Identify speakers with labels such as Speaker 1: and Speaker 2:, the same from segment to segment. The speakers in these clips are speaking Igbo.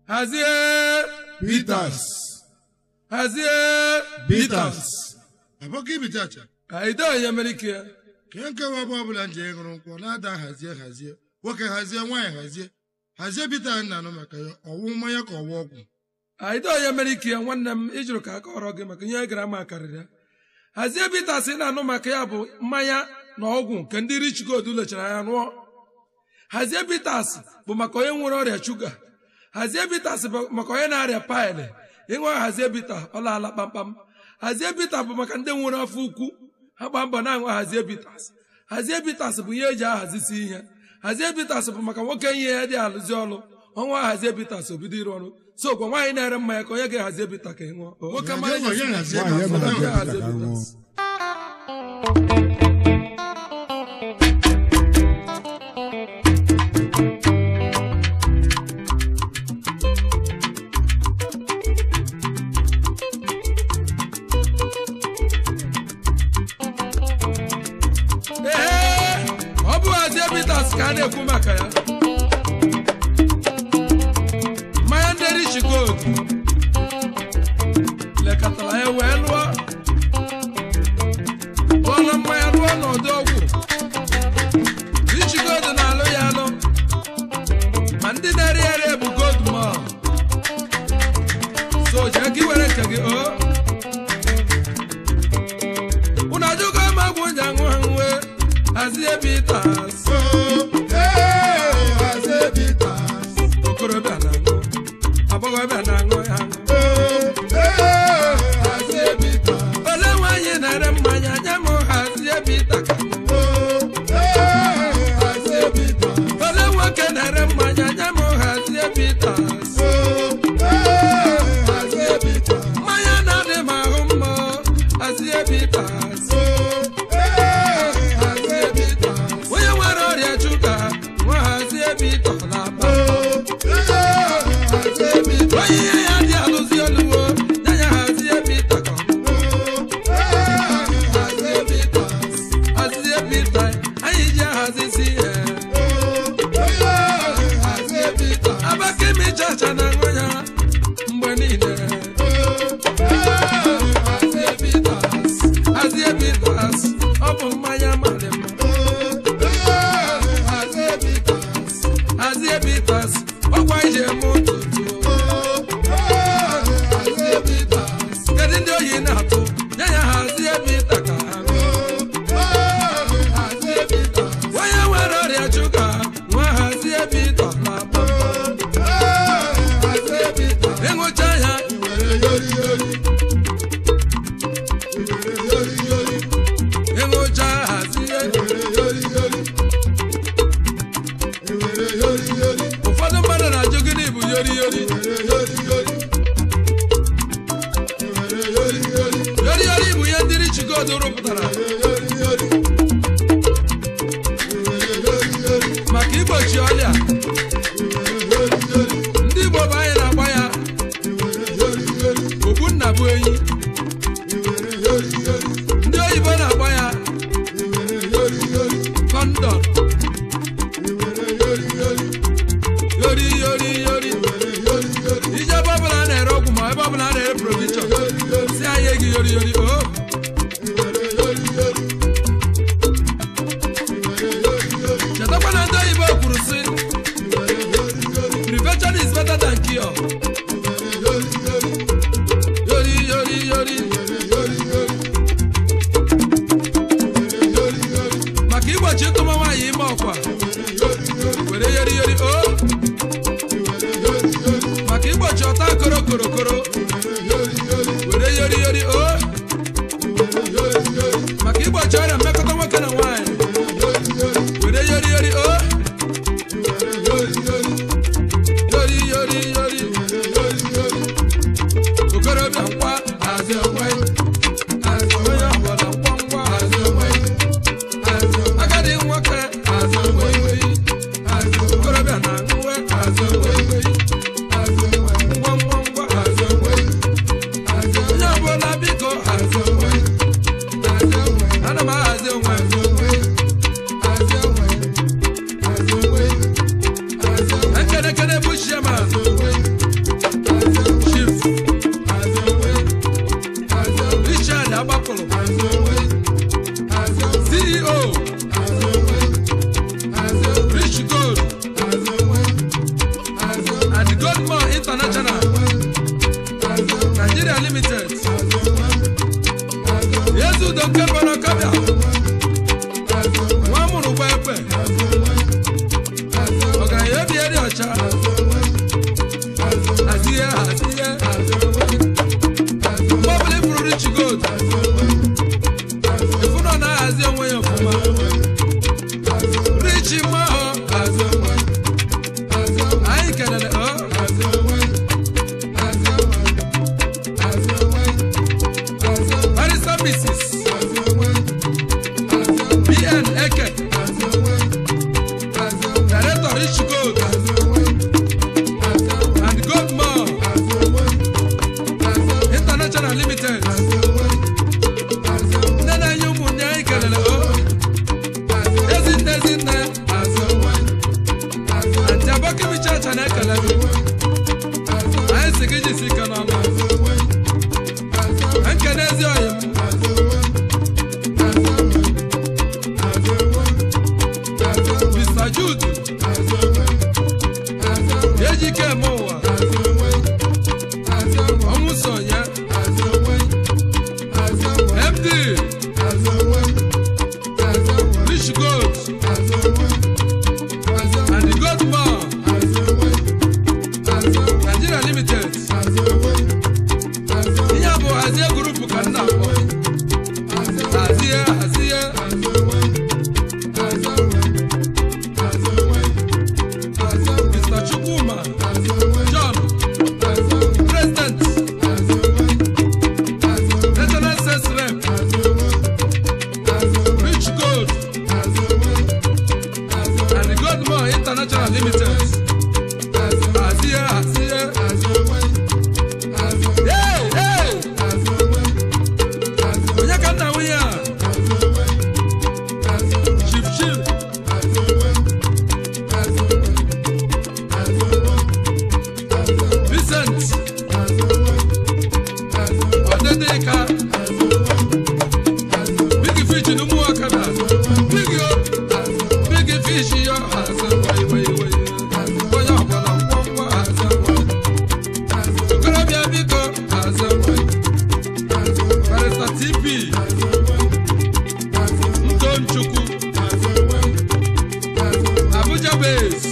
Speaker 1: Hazie
Speaker 2: Peters.
Speaker 1: Hazie
Speaker 2: Peters. Aboki bitacha.
Speaker 1: Kaida ya Amerika.
Speaker 2: Kenka wa babula nje ngoro nko na da hazie. Woke hazie nwan hazie. Hazie Peters na no maka yo owu mmanya ka owo ogwu.
Speaker 1: Kaida ya Amerika nwanne m ijuru ka aka ọrọ gị maka ihe gara ma karịrị. Hazie Peters na no maka ya bụ mmanya na ọgwụ nke ndị rich god lechara ya nụọ. Hazie Peters bụ maka onye nwere ọrịa shuga. Hazie Peters bụ maka onye na-arịa pile. Ịnwe Hazie Peters ọla ala kpamkpam. Hazie Peters bụ maka ndị nwere afọ ukwu. Ha gba mbọ na-aṅụ Hazie Peters. Hazie Peters bụ ihe eji ahazisi ihe. Hazie Peters bụ maka nwoke ihe ya dị alụzi ọlụ. Ọnwa Hazie Peters obido ịrụ ọrụ. So gwa nwaanyị na-ere mmanya ka onye ga-Hazie Peters ka ị ṅụọ. Nwoke mara Hazie Peters. Ka na-ekwu maka ya mmanya ndị rich gold lekọtara ya wee lụọ na mmanya lụọ n'ọdụ ọgwụ rich gold na-alụ ya alụ ma ndị na-eri ere bụ gold mall so jee ka i were nke gị unu ajụgo m agwụ nja ṅụ ha nwe Hazie Peters.
Speaker 2: Hazie Peters.
Speaker 1: Okorobịa na-aṅụ, agbọghọbịa na-aṅụ ya.
Speaker 2: Hazie Peters.
Speaker 1: Ole nwaanyị na-ere mmanya nye m Hazie Peters.
Speaker 2: Hazie Peters.
Speaker 1: Ole nwoke na-ere mmanya nye m Hazie Peters.
Speaker 2: Hazie Peters.
Speaker 1: Mmanya na-adị m ahụ mma Hazie Peters. Ụfọdụ mmadụ na-ajụ gịnị bụ yori yori. Yori yori bụ ihe ndị rich god rụpụtara maka igbochi ọrịa. Ndị Igbo bụ anyị na-agba ya Ogbunna bụ enyi. Ndị oyibo na-agba ya kondọm. Yori yori yori. Ije ebe ọbụla a na-ere ọgwụ ma ebe ọbụla a na-ere provision si anyị gị yori yori chetakwa na ndị oyibo kwuru sị prevention is better than cure. Yori yori yori. Maka igbochi ịtụma nwaanyị ime ọkwa were yori yori maka igbochi ọta korokoro were yori yori maka igbochi ọrịa mmekọta nwoke na nwaanyị were yori yori yori yori yori. Okorobịa nkwa Hazie onwe onye ọbụla nkwa ngwa Hazie onwe agadi nwoke Hazie onwe okorobịa na-aṅụ Hazie onwe ngwa ngwa ngwa Hazie ego nke bọrọ kabịa nwa mụrụ gba ekwe ọgaranya obi eri ọcha hazie mgbe ọbụla ifuru rich gold ifu nọ na-ahazi onwe ya ọfụma rich mma anyị kelele barrister Mrs. BN Eke Director Rich Gold and Goldmore International Limited nne na enye ụmụnne anyị kelele ezinne Aunty Abokimi Church na-ekele anyị si gị jisi ike n'ọnụ nkene ezi ọyị Mr. Jude ejike eme ụwa ọnwụ sonye MD Rich Gold and the Goldmore Nigeria Limited ihe bụ hazie gurupu ka nna akpọ hazie Mr. Chukwuma John President National Sales Rep Rich Gold and the Goldmore International Limited hazie onye ka nna nwunye a Chief Vincent Odedeka Big Fish n'ụmụ ọkada Big Fish yo onye ọbụla ngwangwa okorobịa biko Barrister TP Ntonchukwu Abuja base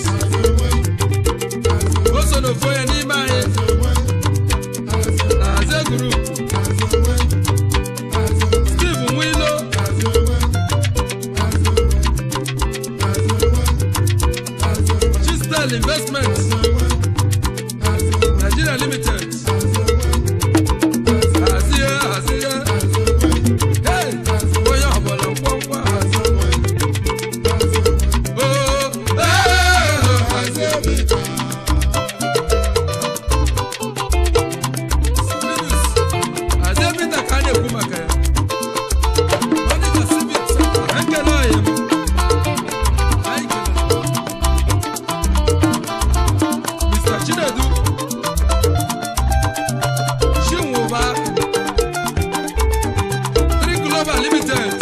Speaker 1: o so n'ofu onye n'ime anyị na hazie gurupu Steve Nwilo Chistel Investment Nigeria Limited hazie onye ọbụla ngwangwa Azebita ka a na-ekwu maka ya Monica Civic Center ekele ọyị Mr. Chinedu Chinwụba 3 Global Limited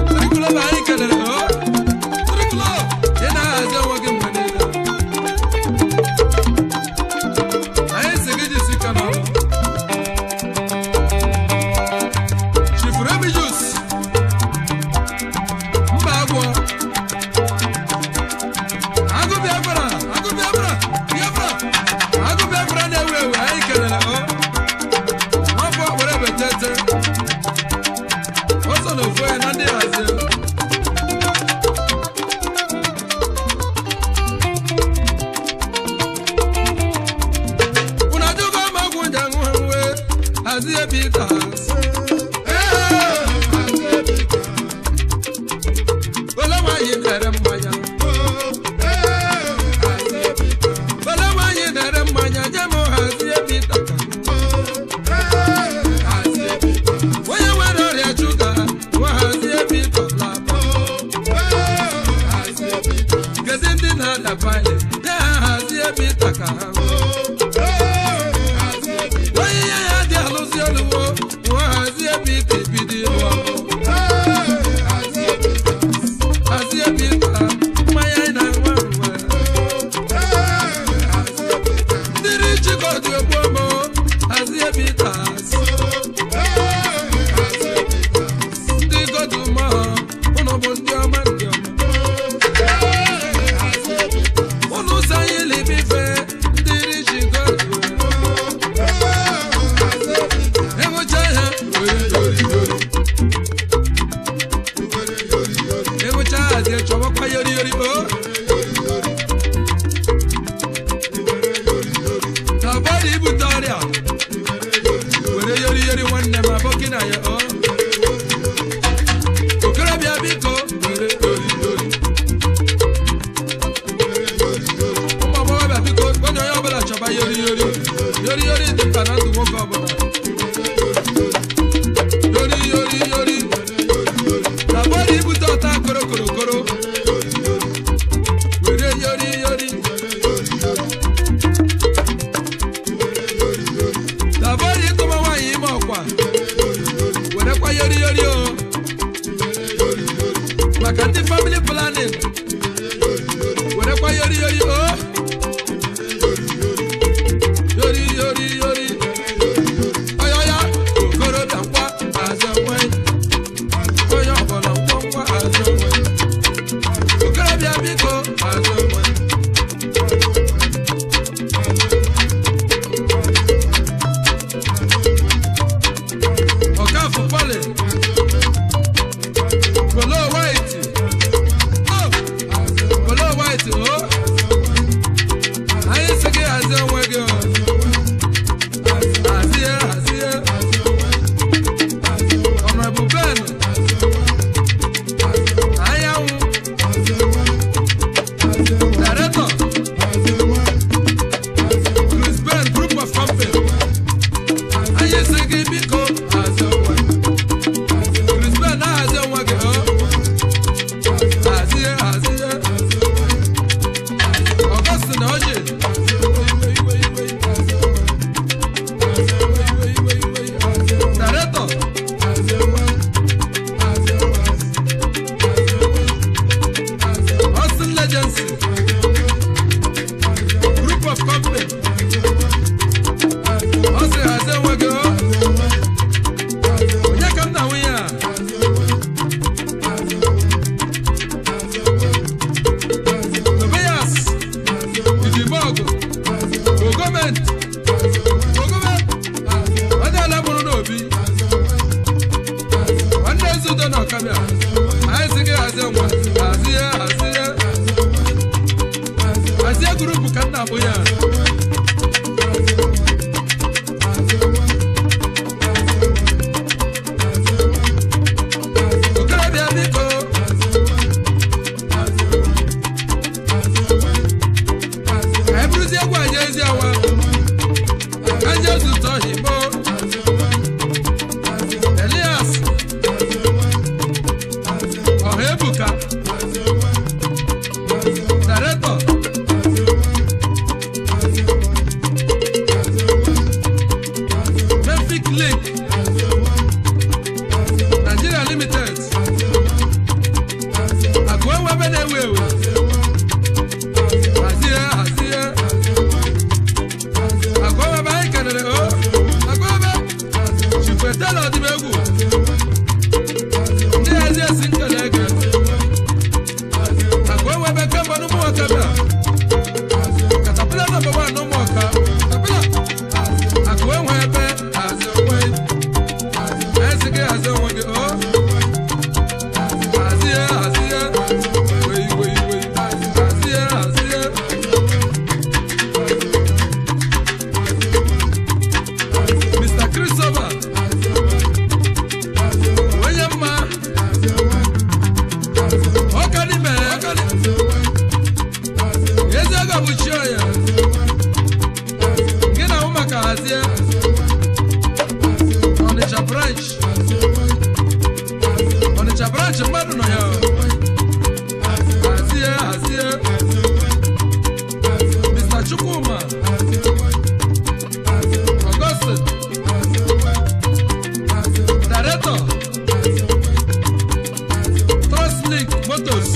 Speaker 1: 3 Global anyị kelere 3 Global ị na-ahazi onwe gị mgbe niile anyị si gị jisi ike n'ọrụ Chief Remigius mba agwọ Agụ Biafra na-ewu ewu anyị kelere n'afọ were betete o so n'ofu onye na ndị hazie unu ajụgo ma ọgwụ nje aṅụ ha nwe hazie bitas ole nwaanyị na-ere mmanya nye m hazie bitaka onye nwere ọrịa shuga nwa hazie bitaka gezi ndị na-ada paịlị nye ha hazie bitaka onye ihe ya dị alụzi oluwo nwa hazie bita ebido ịlụ hazie bita mmanya anyị na-anwa nwe ndị Rich Gold egbuomo hazie bitas yori yori yori yori dị mkpa na ndụ nwoke ọbụla yori yori yori tabori ibute ọta koro koro koro were yori yori tabori ịtụma nwaanyị ime ọkwa werekwa yori yori o maka ndị family planning werekwa yori yori o yori yori yori oyoya okoro dakwa azọ nwe onye ọbụla ngwangwa azọ nwe okorobịa biko azọ nwe ọkafụ pọlị polo white polo white o anyị sị gị hazie onwe gị hazie hazie ọnọbụ ben anyanwụ director Chris Ben group of company anyị sị gị biko hazie onwe Chris Ben na-hazie onwe gị hazie hazie Augustine Oje director Austin Legacy group of company Austin hazie onwe gị onye ka m na nwunye a Tobias Idimogo Ogoment onye ala mụrụ n'obi nwanne ezudo na ọkabịa anyị sị gị hazie nwa hazie hazie hazie gurupu ka nna bụ ya okorobịa biko anyị bụrụzie egwu anyị ezi awa anyị ezutọ himo Elias ọha ebuka director Memphis Link Nigeria Limited agụenwebe na-ewu ewu hazie hazie agụenwebe anyị kenere agụenwebe chikwetela ọdịbegwu ndị ezi esi nkele ege agụenwebe kemgbe n'ụmụ nwoke bịa katapila na baba n'ụmụ ọka katapila agụenwebe hazie onwe ezi gị hazie onwe gị hazie hazie wei wei wei hazie hazie Mr. Christopher onye mma ọkani mere ezi aga bụ chi ọya gị na ahụ maka hazie Ọnịcha branch mmadụ nọ ya hazie hazie Mr. Chukwuma Augustine director Trustlink Motors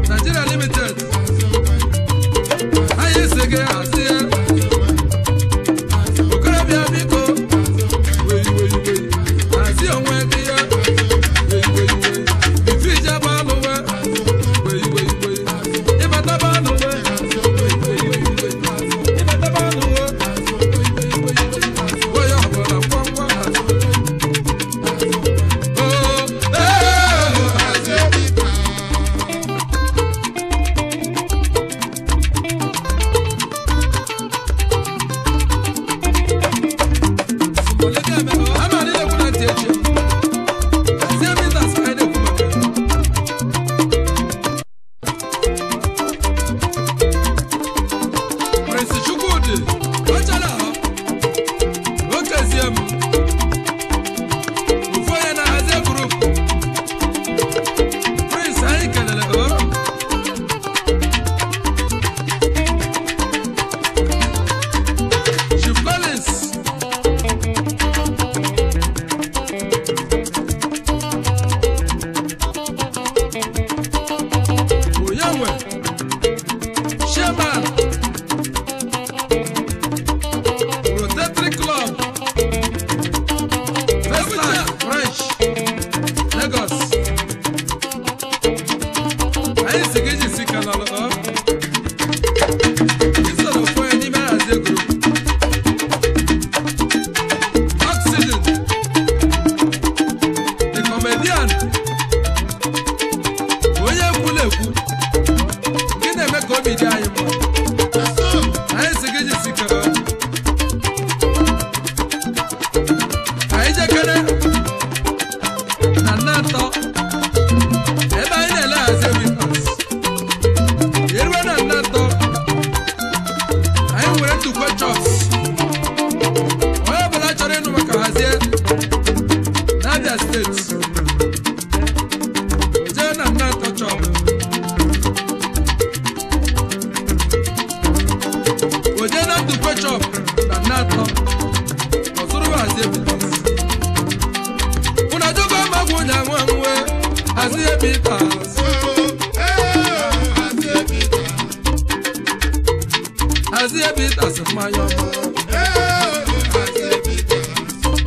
Speaker 1: Nigeria Limited anyị sị gị hazie okorobịa biko wei wei wei hazie onwe gị ya wei wei wei ife ijebe alụwe wei wei wei ịbata bụ alụwe wei wei wei atọ ọzụrụ hazie Peters una jogo magwu nya nwa nwe hazie Peters hazie Peters mmanya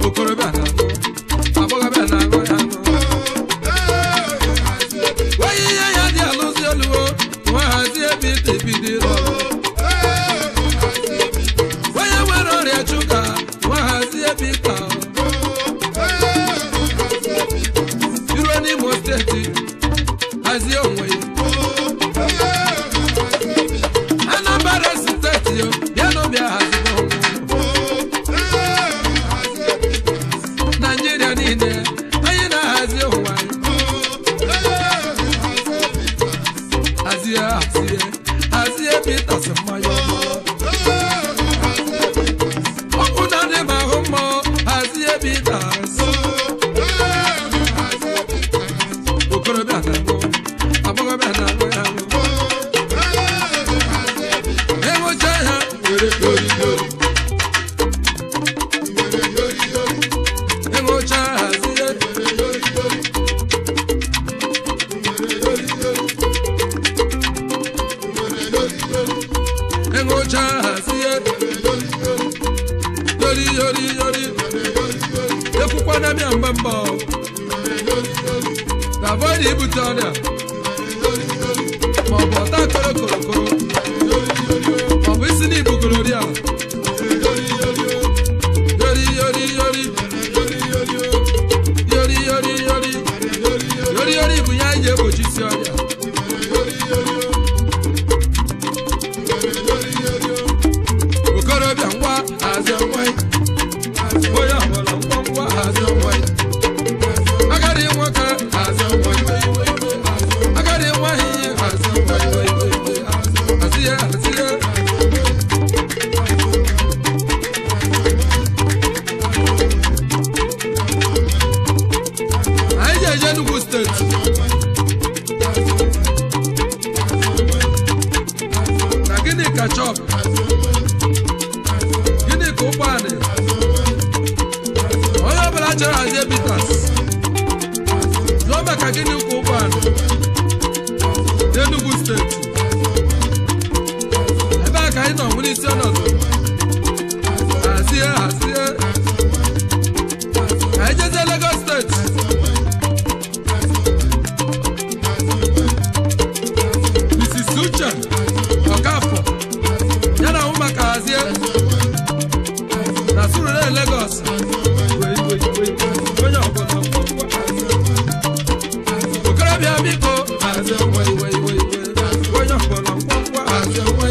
Speaker 1: okorobịa na-aṅụ agbọghọbịa na-aṅụ ya aṅụ onye ihe ya dị alụzi oluwo nwa hazie Peters ebidoro onye nwere ọrịa shuga nwa hazie Peters iruo n'Imo steeti hazie onwe ya Anambra steeti bịa n'ọbịa hazie onwe Nigeria niile anyị na-ahazi ụwa hazie Peters mmanya ọkụ na ndị ma ahụ mmụọ hazie Peters okorobịa na-aṅụ agbọghọbịa na-aṅụ ya aṅụ enwecha ha were yoriyori enwecha hazie enwecha hazie yori ekwukwa na bịa mgbe mbọ ka avoid ibute ọrịa maọbụ ọta korokoro maọbụ isi na ibugorori a yori bụ ya ji egbochi isi ọrịa okorobịa ngwa hazie onwe onye ọbụla ngwa hazie onwe agadi nwoke hazie onwe agadi nwaanyị hazie onwe hazie anyị ga-eje Enugu steeti na gịnị ka chọp gịnị ka ụgbọala onye ọbụla chọrọ hazie Peters jụọ maka gịnị ka ụgbọala n'Enugu steeti ebe a ka anyị nọ nwere isi ọnọdụ hazie anyị jezie Lagos steeti Mrs. Uche Okafọ ya na ahụ maka hazie na Surulere Lagos onye ọbụla okorobịa biko hazie onwe onye ọbụla ngwangwa hazie onwe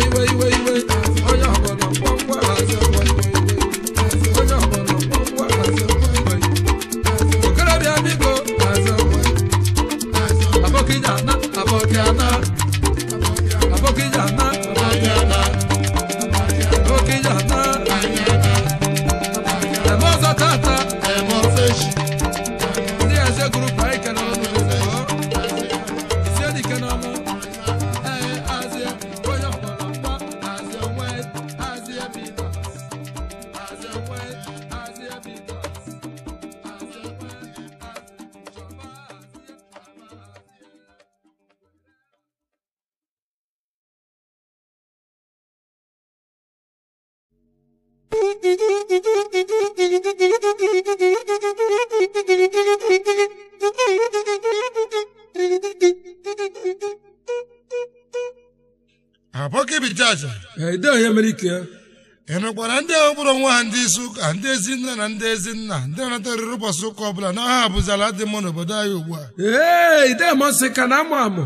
Speaker 1: onye ọbụla ngwangwa hazie onwe onye ọbụla ngwangwa hazie onwe okorobịa biko hazie onwe abọkịjana eme ọzọ tata ndị eze grupu anyị ke n'ọnụ isi edike n'ọnụ hazie onye ọbụla ngwa hazie onwe hazie Peters hazie onwe hazie Peters hazie onwe ede onye mere ike
Speaker 2: emekwara ndị okporo nwa ha ndị isi ụka ndị ezinne na ndị ezinna ndị na-anata oriri ụbọchị ụka ọbụla na ha abụzala dị mma n'obodo anyị ugbu a
Speaker 1: idemọsị ka na amụ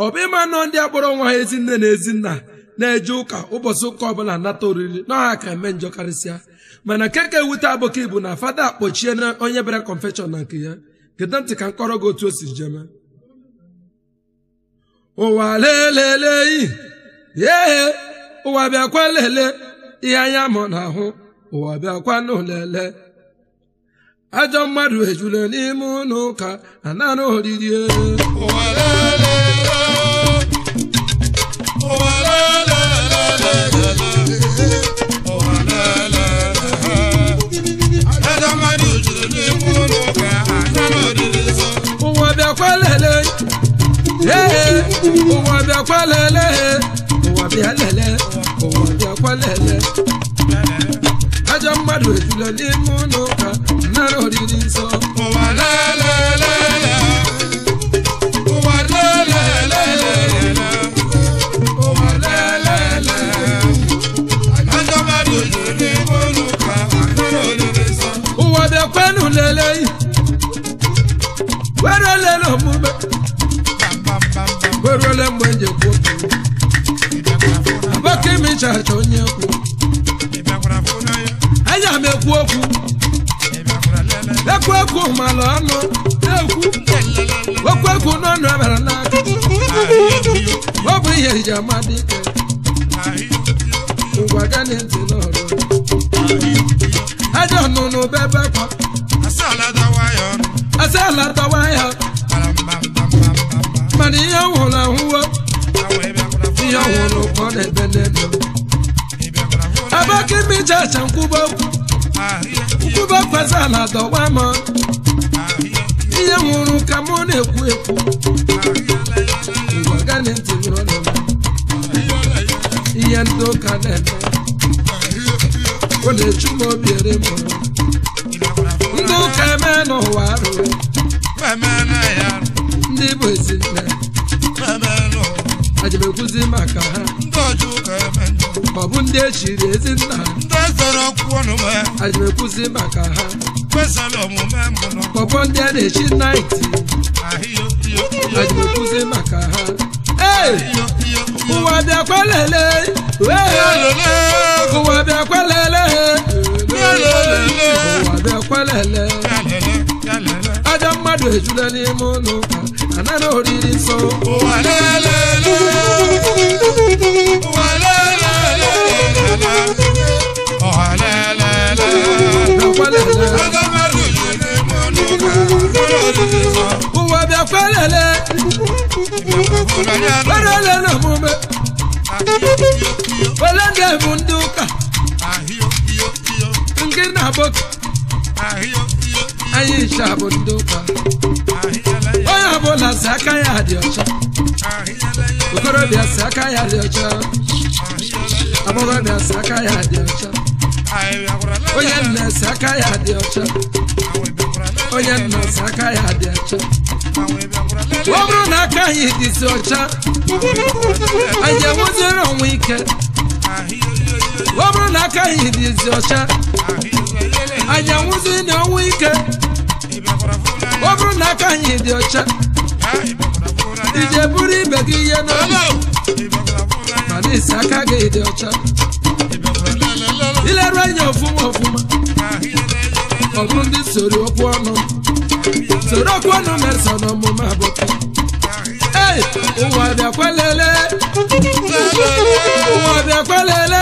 Speaker 1: ọ bụ ịma nọ ndị akpọrọ nwa ha ezinne na ezinna na-eje ụka ụbọchị ụka ọbụla nata oriri na ha ka eme njọ karịsịa mana keke ewute abụka ibu na fada akpọchie na onye bịara confession na nke ya gede ntị ka nkọrọ gị otu o si jeme ụwa leleleyi ụwa bịakwa lele ihe anya mụ n'ahụ ụwa bịakwa n'olele ajọ mmadụ ejule n'ime ụlọ ụka ananụ oriri
Speaker 2: ụwa lele ụwa lele ụwa lele
Speaker 1: ụwa bịakwa lele ụwa bịa lele ụwa bịakwa lele ajọ mmadụ ejula n'ime ụlọ ụka nara oriri nsọ
Speaker 2: ụwa lele ụwa lele ụwa lele ajọ mmadụ ejula n'ime ụlọ ụka nara oriri nsọ
Speaker 1: ụwa bịakwanụ lele were lele omume were ole mgbe njekwu abaka imichacha onye kwu anya m ekwu okwu ekwu ekwu malụ ọnụ ekwu okwu ekwu n'ọnụ abara n'aka ọ bụ ihe iji amadị ike ngwa gani ntị n'ọrụ ajọ nnụnụ bebe kwa asa ala tawa ya mana ihe nwụrụ ahụwo ihe ọhụrụ ka ọ na-ebe n'elu abaka imichacha nkwuba okwu nkwuba kwasa ala dọwa m ihe nwụrụ ka mụ na-ekwu ekwu ngwa gani ntị n'ọrụ ihe ndị ụka na-eme ọ na-echu m obi ere m ndị ụka eme n'ụwa arụ ndị bụ ezinne aja m ekwuzi maka ha ọ bụ ndị echiri ezinna aja m ekwuzi maka ha ọ bụ ndị a na-echi naịtị aja m ekwuzi maka ha ụwa bịakwa lele ụwa bịakwa lele ụwa bịakwa lele ajọ mmadụ ejula n'ime ụlọ ụka anara oriri nsọ
Speaker 2: ụwa lele ụwa lele ụwa lele
Speaker 1: bịakwa lele
Speaker 2: ajọ mmadụ ejula n'ime ụlọ ụka anara oriri nsọ
Speaker 1: ụwa bịakwa lele were ole na omume ole ndị bụ ndị ụka nke na-abụ anyị icha bụ ndị ụka onye ọbụla si aka ya dị ọcha okorobịa si aka ya dị ọcha agbọghọbịa si aka ya dị ọcha onye nna si aka ya dị ọcha onye nna si aka ya dị ọcha ọ bụrụ na aka anyị dịzi ọcha anyị enweziere onwe ike ọ bụrụ na aka anyị dịzi ọcha anyị enwezi na onwe ike ọ bụrụ na aka anyị dị ọcha ije buru ibe gị ihe n'ọnụ mana isi aka gị dị ọcha ileru anya ọfụma ọfụma ọ bụrụ ndị soro okwu ọnụ merso n'ọmụma abụọ ụwa bịakwa lele ụwa bịakwa lele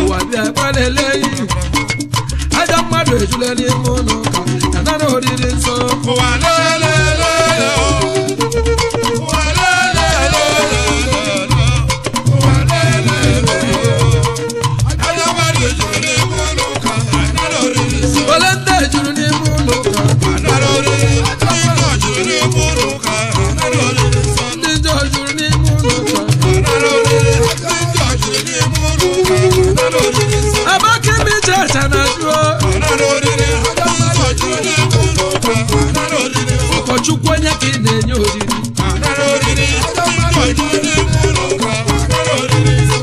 Speaker 1: ụwa bịakwa lele ajọ mmadụ ejula n'ime ụlọ ụka anara oriri nsọ
Speaker 2: ụwa lele ụwa lele ụwa lele ajọ mmadụ ejula n'ime ụlọ ụka anara oriri nsọ
Speaker 1: ole ndị ejuru n'ime ụlọ ụka
Speaker 2: anara oriri
Speaker 1: ndị njọ juru n'ime ụlọ ụka abaka imichacha na jụọ ụkọchukwu onye ka ị na-enye oriri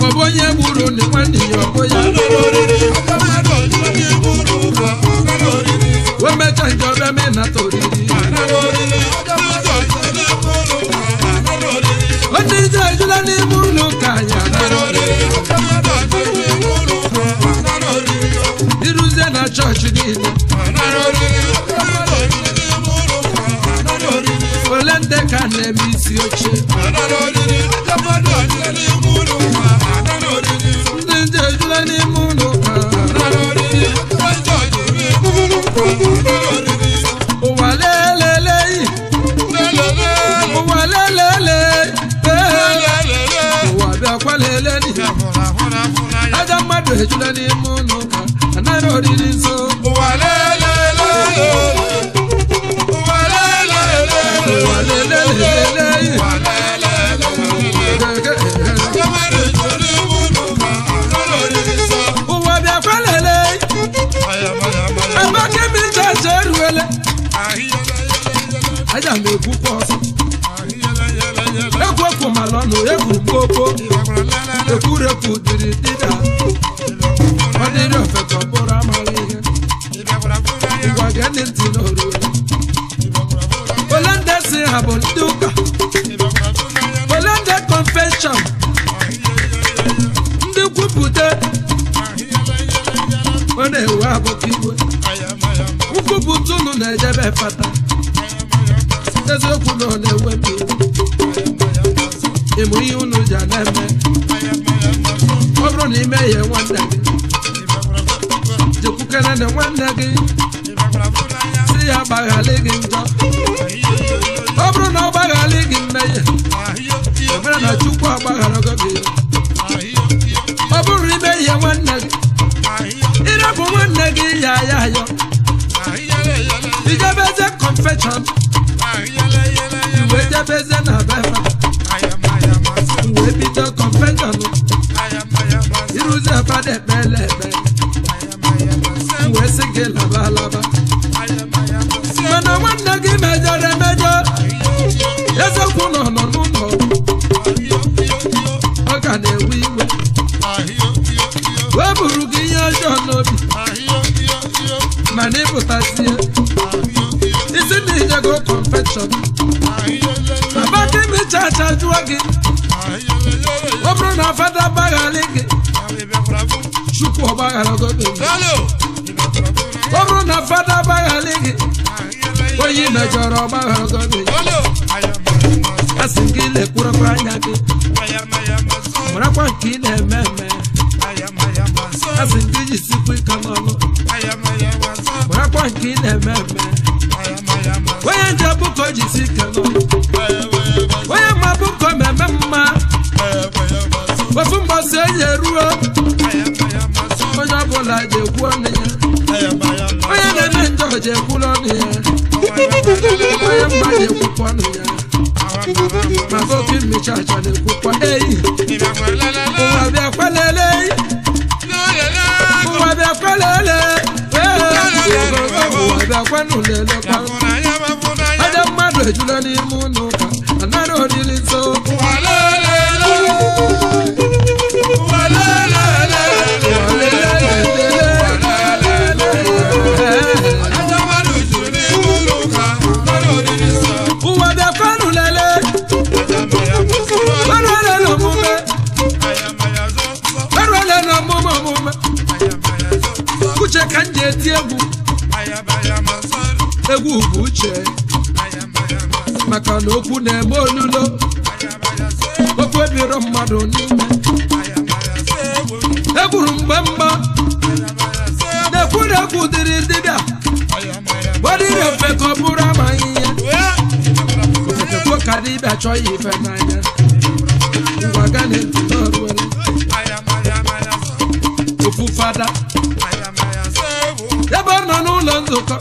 Speaker 1: ọ bụ onye gburu nwanne ya ọbụ ya wemecha nje ọbịa ma ịnata oriri ndị ije ejula n'ime ụlọ ụka anyị iruzie na chọọchị niile ole ndị ka na-eme isi oche ndị nje ejula n'ime ụlọ ụka ụwa lelele ụwa lelele ụwa bịakwa lele ajọ mmadụ ejula n'ime ụlọ ụka anara oriri nsọ
Speaker 2: ụwa lele ụwa lele
Speaker 1: ụwa lelele ekwurekwu dịrị dịda ọ dịrị ofe ka ọ bụrụ amaghị ihe ngwa gee ntị n'oru ole ndị si ha bụ ndị ụka ole ndị confession ndị kwupụta ọ na-ewe abụka igwe nkwupụta unu na-ejebe fata eziokwu na ọ na-ewe mmiri ịmụ ihe unu ji na-eme ọ bụrụ na ime ihe nwanne gị jekwukere na nwanne gị si ya gbaghalị gị njọ ọ bụrụ na ọ gbaghalị gị mmehie emere na Chukwu agbagharago gị ọ bụrụ ime ihe nwanne gị ịrapụ nwanne gị ya ayọ ijebeze confession iwe jebeze na befa wee bido confession iruzi afade ekpele wee sị gị laba laba mana nwanne gị mejọrọ emejọ eziokwu nọ n'ụlọ ọ ga na-ewe iwe wee buru gị ihe ọjọọ n'obi mana ịpụtazie isi na ijego confession abaka imechacha jụọ gị ọ bụrụ na fada gbaghalị gị Chukwu ọgbagharago gị ọ bụrụ na fada gbaghalị gị onye mejọrọ ọgbagharago gị asị gị lekwurekwa anya gị marakwa nke ị na-eme eme asị gị jisikwa ike n'ọnụ marakwa nke ị na-eme eme onye nje bụko jisi ike n'ọnụ onye ma bụko meme mma ofu mbọsị enyi eruo onye ọbụla ji ekwu ọnụ ya onye na-eme njọ ji ekwulu ọnụ ya onye mma ji ekwukwa ọnụ ya maka oke mmecha acha na-ekwukwa eyi ụwa bịakwa lele ụwa bịakwa lele ụwa bịakwa n'ụlelekwa aja mmadụ ejula n'ime ụlọ ụka anara oriri nso egwu bụ uche maka na okwu na-eme olulo okwu ebiro mmadụ n'ime egburu mgbe mgba na-ekwu na-ekwu dịrị dibịa gbadịrị ofe ka ọ bụrụ amaghị ihe ofekekwo ka dibịa chọghị ife n'anya ngwa ga na-etu n'ọrụ ofu fada ebe ọ nọ n'ụlọ nzukọ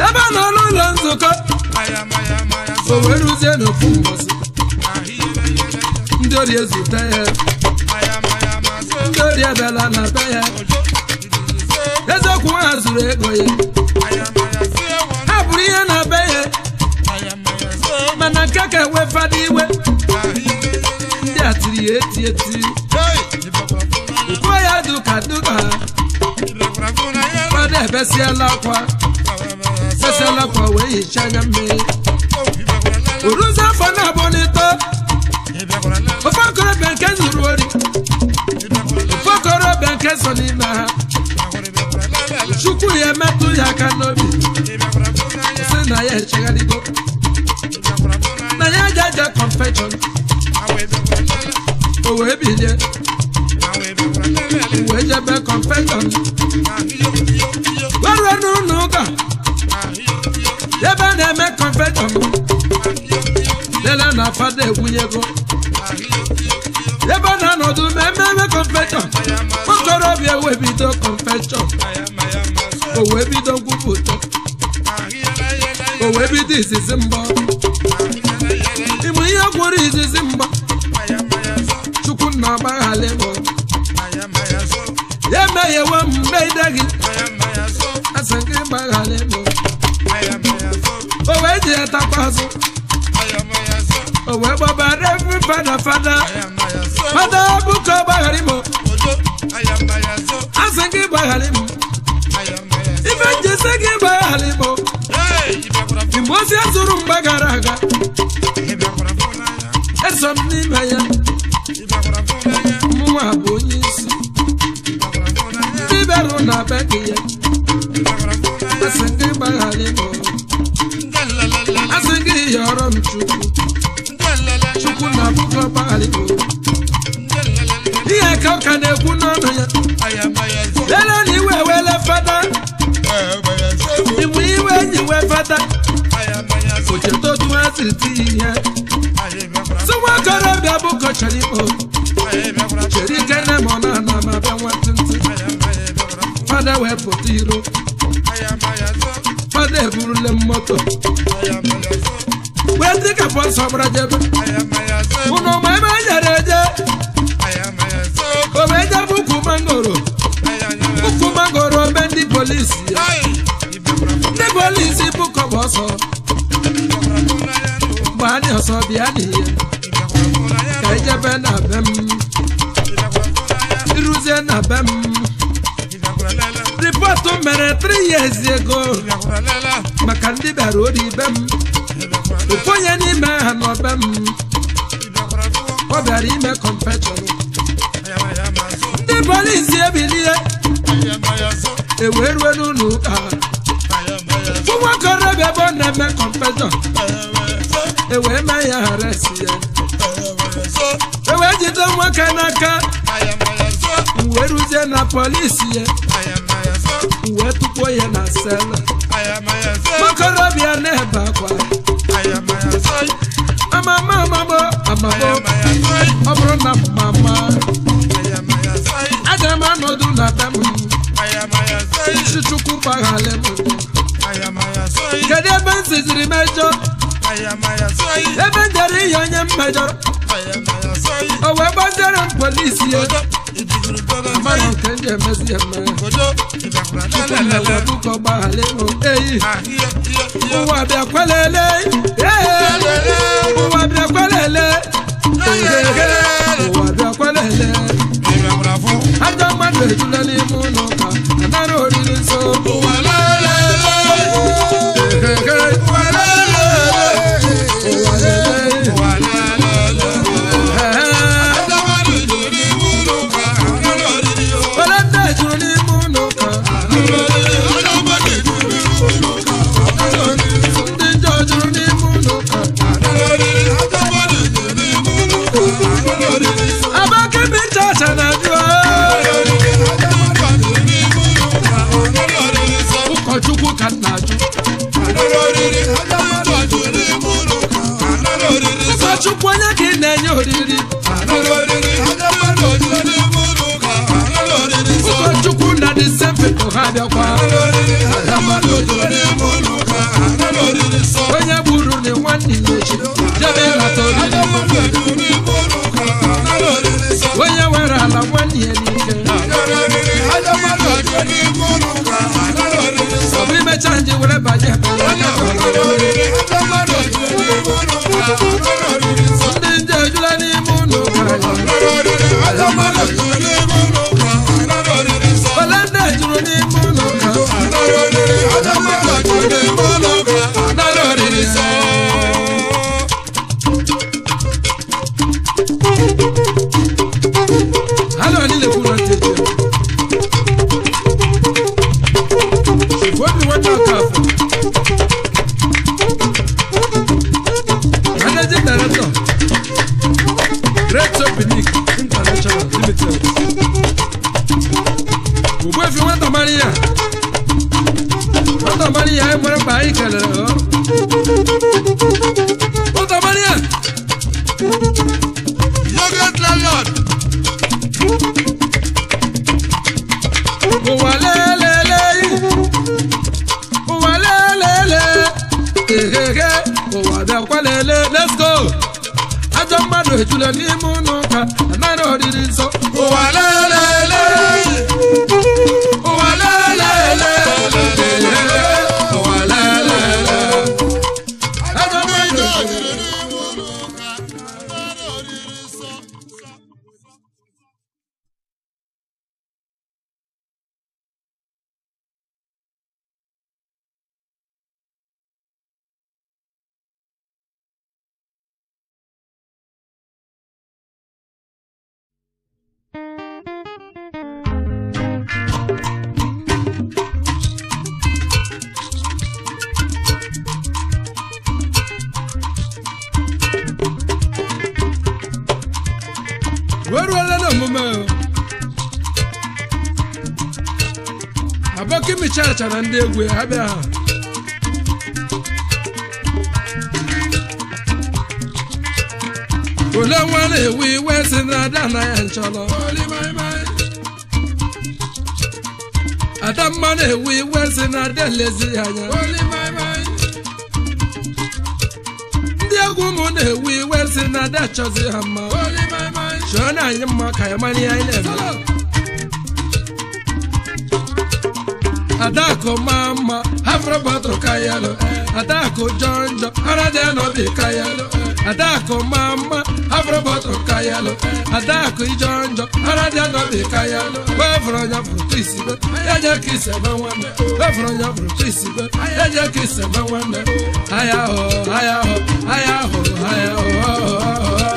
Speaker 1: ebe nọ n'ụlọ nzukọ o wee ruzie n'ofu mbọsị ndị ori ezute ya ndị ori ebela na be ya eziokwu ha zuru ego ya ha bụrụ ihe na be ya mana nke ka ewe fada iwe ndị a tiri ya eti ukwe ya duka fada ebesiela akwa wee hichaa anya mmiri uruzi afọ na-abụ n'ito ofe okorobịa nke zuru ori ofe okorobịa nke so n'ime ha Chukwu ya emetụ ya aka n'obi sị na ya echegharịgo na ya jaja confession o wee bilie wee jebe confession weruo n'ụlọ ụka ebe a na-eme confession lele na fada egwunyego ebe ọ na-anọdụ ma ememe confession okorobịa wee bido confession o wee bido nkwupụta o wee bido izizi mbọ ịmụ ihe gwụrụ izizi mbọ Chukwu na ọgbaghali mbọ ya emeghewe mmegide gị asị gị gbaghali mbọ o wee ji ya takwa azụ o we baba refu fada buko baharimo asangi baharimo ibe jesegi baharimo imbosi azuru mbagaraga esomni maya muwa bonyisi iberu na bekiye asangi baharimo asangi yorom chukwu na buko baharimo iya ka na ekwu n'ọnụ ya lele ni wele fada iwe nyiwe fada ojeto tun asiri ti ihe sọwa korobịa bụ kọchara ikpo chere ike na ma ọ na-ana ma bịa nwantịntị fada wee pụta iro fada eburule moto wee dị ka bọsọ gbara jebe ụnụ ma ebe a nyere eje obeje buku mangoro be ndị polisi buko boso gbani ọsọ bịa n'ihe ka ijebe na bem iruzie na bem ripọtụ mere 3 years ago maka ndị bịara ori bem ụfọnye n'ime ha nọ bem ọ bịara ime confession ndị polisi ebilie ewerue n'ụlọ ụka nwa korobịa bụ na-eme confession ewe mee ya arrest ya ewe jide nwoke n'aka wee ruzie na polisi ya wee tụkpuo ya na sela nwa korobịa na-ebe akwa amabo ọ bụrụ na mama aga m anọdụ na be m Chukwu gbaghara m kedu ebe m siziri mejọ ebe njere ihe onye m mejọrọ o wee gbaziere m polisi ya mara nke ndị emezi eme Chukwu gbaghara m eyi ụwa bịa kwelele ụwa bịa kwelele ajọ mmadụ ejula n'ime ụlọ ụka anara oriri nso Chukwu onye ka ị na-enye oriri Chukwu na dị sempeto ha bịakwa onye gburu na nwanne ya echi jebe lata oriri onye were ala nwanne ya n'ike ọ bụ imecha nji were banye ndị nje ejula n'ime ụlọ ole ndị ejuru n'ime ụlọ Let's go. Ajọ mmadụ ejula n'ime ụlọ ụka anara oriri nsọ ụwa lelele ụwa lelele ụwa lelele ajọ mmadụ ejula n'ime ụlọ ụka Aboki michacha na ndị egwu abịa ha ole nwere ewu iwe si na ada na ya nchọrọ ada mma na-ewu iwe si na ada lezi anya ndị egwu m na-ewu iwe si na ada chọzi ha mma chọọ na anyị mma ka ya mara ihe anyị na-eme Adako mama, Afrobato Kayalo, Adako Jonjo, Aradeno de Kayalo, Adako mama, Afrobato Kayalo, Adako Jonjo, Aradeno de Kayalo, Wavronya Frutisibe, Yaja Kiss and one, Wavronya Frutisibe, Yaja Kiss and one, Ayaho, Ayaho, Ayaho, Ayaho.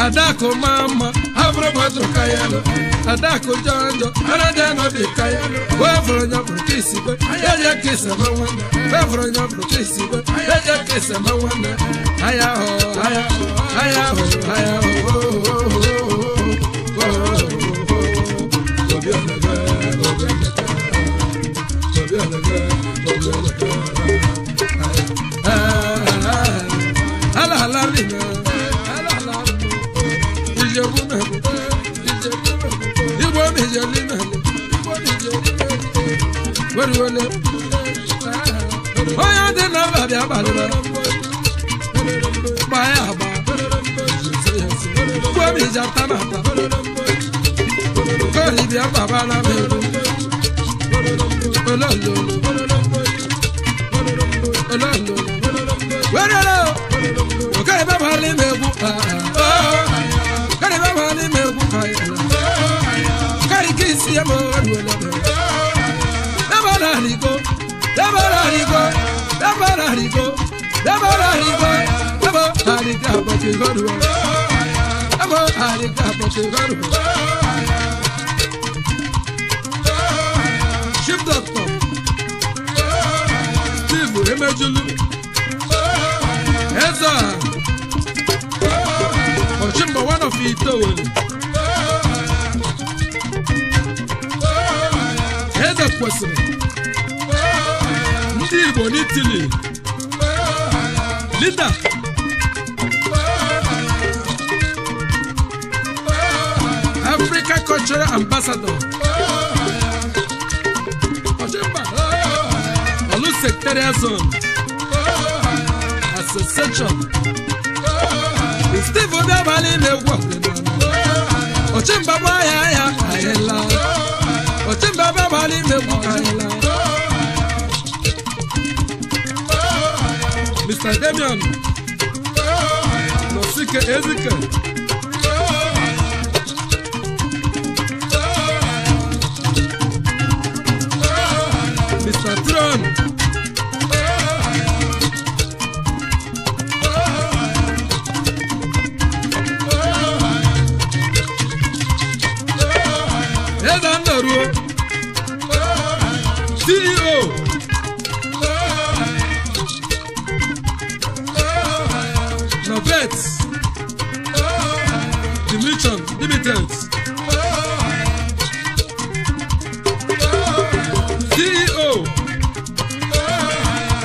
Speaker 1: Adako mama, Afrobato Kayalo, Adako Jonjo, Aradano de Kayalo, Wavronya Frutisibe, Yaja Kiss and one, Wavronya Frutisibe, Yaja Kiss and one, Ayaho, Ayaho, Ayaho, Ayaho. Chief Doctor Steve Emejulu Eza Ochimba one of Ito Eza Kwesịrị ndị Igbo n'Italy Linda Africa Cultural Ambassador Olu Secretariat Zone Association Steve Obiabali na-egwu Ochimba bụ ya ayela Ochimba Obiabali na-egwu ayela Mr. Damian Nosike Ezike Mr. Tron Ezandaruo CEO Novet Dimension Limited CEO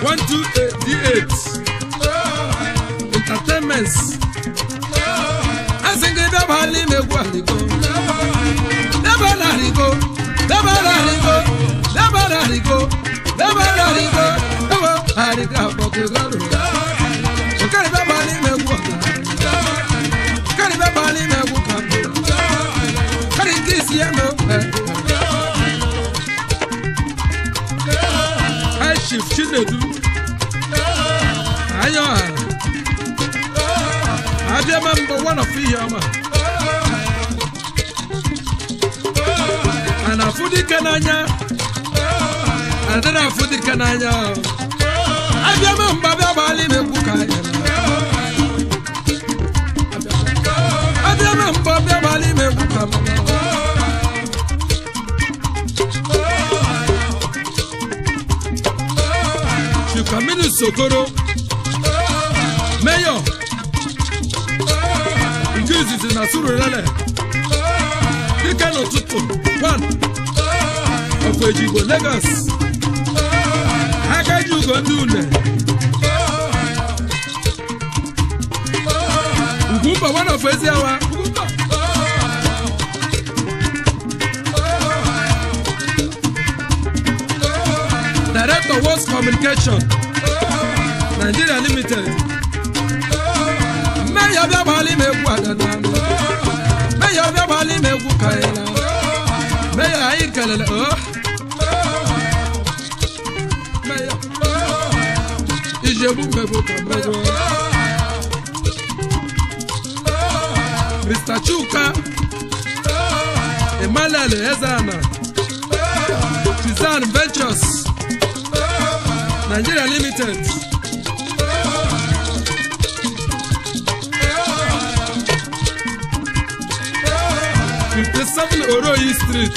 Speaker 1: 128 Entertainments Asinge Dabali Megwaligo Dabalarigo Dabalarigo Dabalarigo Dabalarigo Hariga Bokegaro Okari Dabali Megwaligo Okari Dabali Megwaligo Kari Kisiano Chief Chinedu Ayo Abịama mbọ one of ihe ọma a na-afụ dike n'anya adịrị afụ dike n'anya abịama mba bịa gbali megbu ka anyị abịama mba bịa gbali megbu ka m Chikaminu Sokoro Mayor nke izizi na Surulere dike n'ụtụtụ 1 of Ejigbo Lagos Akaji Ugo ndị une Ugwumba 1 of Eziawa Director Works Communication Nigeria Limited Mayor bịa gbali megwu adana Mayor bịa gbali megwu kaila Mayor anyị kelele Mayor Ijebu megwu ka megwu Mr. Chuka Emmanuel Ezana Tizan Ventures Nigeria Limited 57 Oroyi Street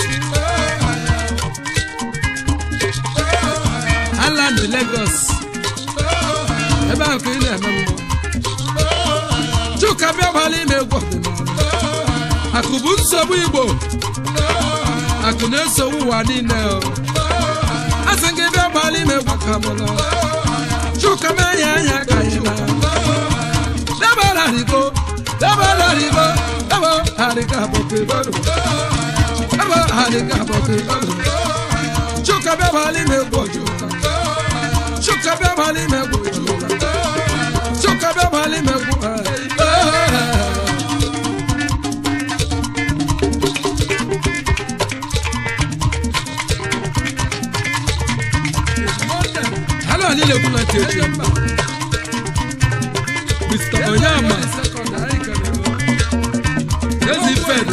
Speaker 1: Island Lagos ebe ahụ ka ị na-eme mmụọ Chuka bịa gbali megwu ọdịnala akụ bụ nsogbu Igbo akụ na-esogbu ụwa niile asị gị bịa gbali megwu ka mụla Chuka menye anya ka anyị na dabara rigo ebo harika boke bado ebo harika boke bado Chuka bịa gbali megwu Chuka bịa gbali megwu Chuka bịa gbali megwu Alile kuna teche Mr. Onyama Yezi Fed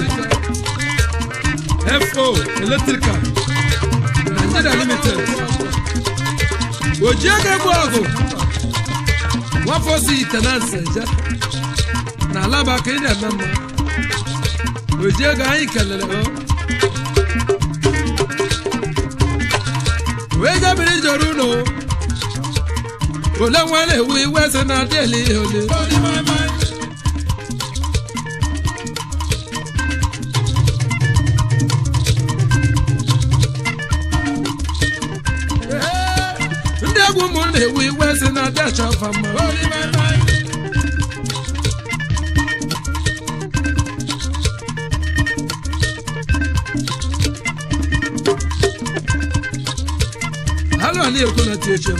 Speaker 1: FO Electrical Nigeria Limited Ojiege Gwago Wafosi Tenanse na alaba ka ị na-eme mma Ojiege anyị kelele wee jabiri joru no Ole nwale we wese na deli ole Ndị egwu m na-ewe wese na dacha fama Halo ani ekwu na teche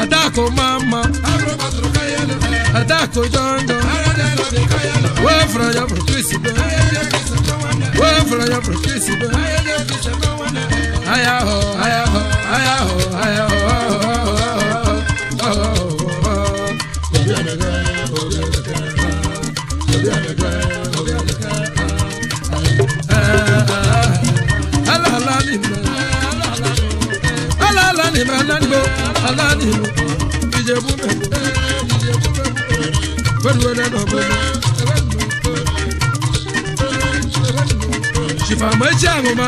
Speaker 1: Adako mama Adako jondo Wefra ya prokisibe Wefra ya prokisibe Ayaho ayaho ayaho ayaho Alani Ijebu Shifa mechango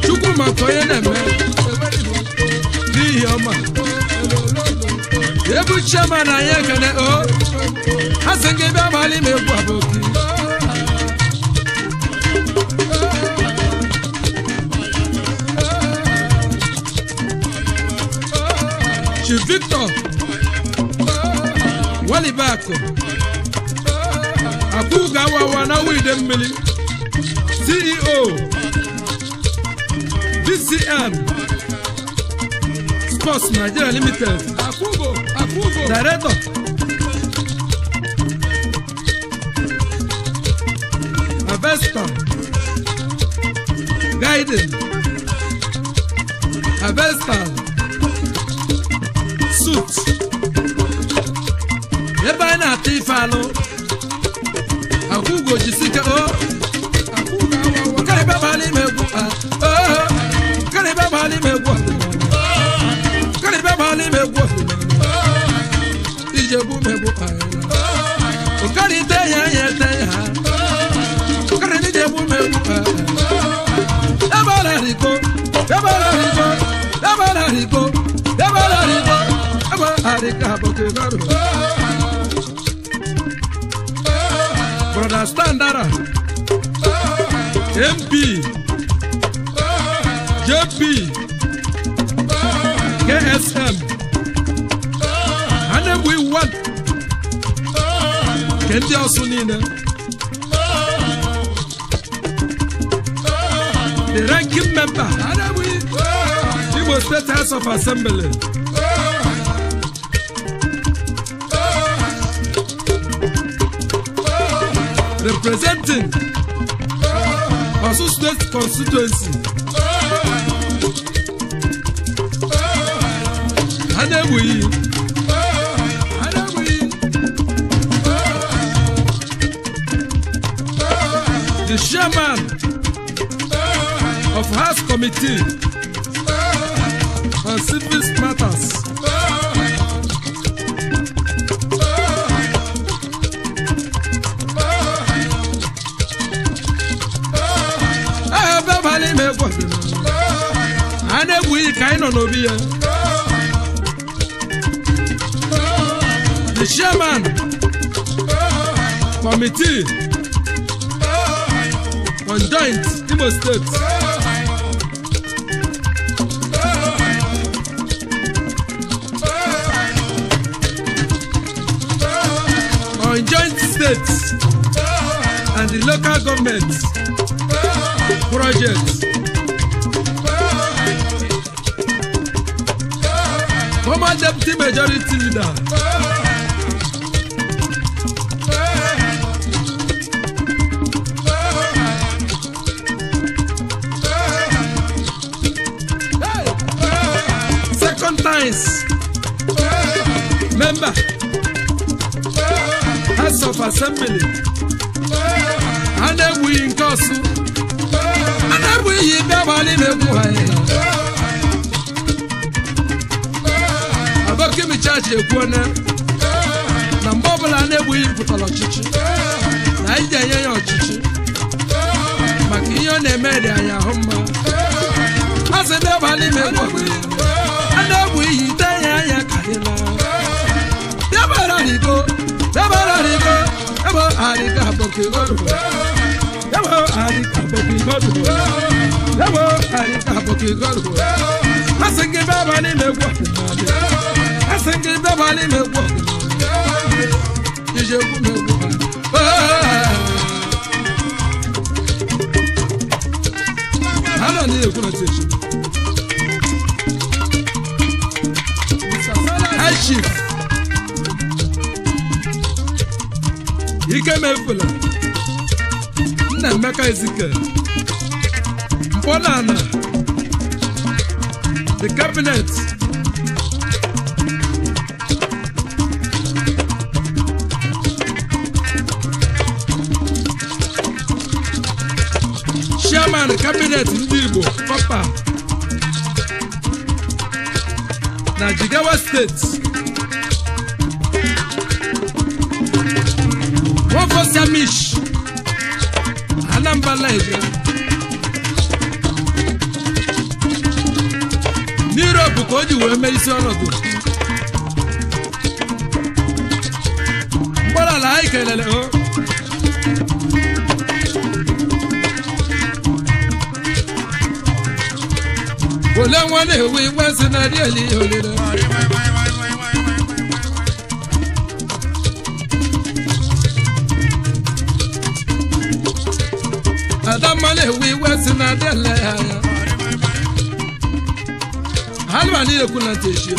Speaker 1: Chuku makoye neme Biyoma Ebu chama na yekene o Hasenge bia bali megwu aboki Victor Walibako Akuga Wawana Widemili CEO DCM Sports Nigeria Limited Akugo Director Avesta Guiding Avesta suit ebe anyị na-ata ife alụ akwụgo jisike karịba gbala ime egwu karịba gbala ime egwu karịba gbala ime egwu ije bụ megbu ụkarị ite ya ya ete ya ụkarị ije bụ megbu ebara riko ebara riko ebara riko ebara riko ebara riko aboke garu brother Standara MP JP KSM and then we want Kendi Osunine the ranking member and then we Igbo State House of Assembly representing Osun State constituency and then we the chairman of House Committee on Civil Matters the chairman committee on joint Imo State on joint states and the local government projects former deputy majority leader second times member House of Assembly and then we in Kosu and then we in Bawali Abakimi Church Ekwana na mbọbụla na-egbu pụtara ọchịchị na ije nye ya ọchịchị maka ihe ọ na-eme dị anya ahụ mma asị ndị abalị megbu a na-egbu iyi ite ya anya karịla yabara rigo ebe arịga abọkị godu ebe arịga abọkị godu ebe arịga abọkị godu asị gị ebe abalị megbu asenge dabali megbo ije ku megbo ana ni eku na techi Chief ike mefula nna Emeka Ezike Mponana the cabinet chairman cabinet ndị Igbo Papa na Jigawa State Wofo Samish Anambra Ege n'Europe ka o ji wee mee isi ọnọdụ mgbalala anyị kelele ole nwa na-ewe iwe si na rieli olile Adamma na-ewe iwe si na dele ya halwa ni ekwu na teshi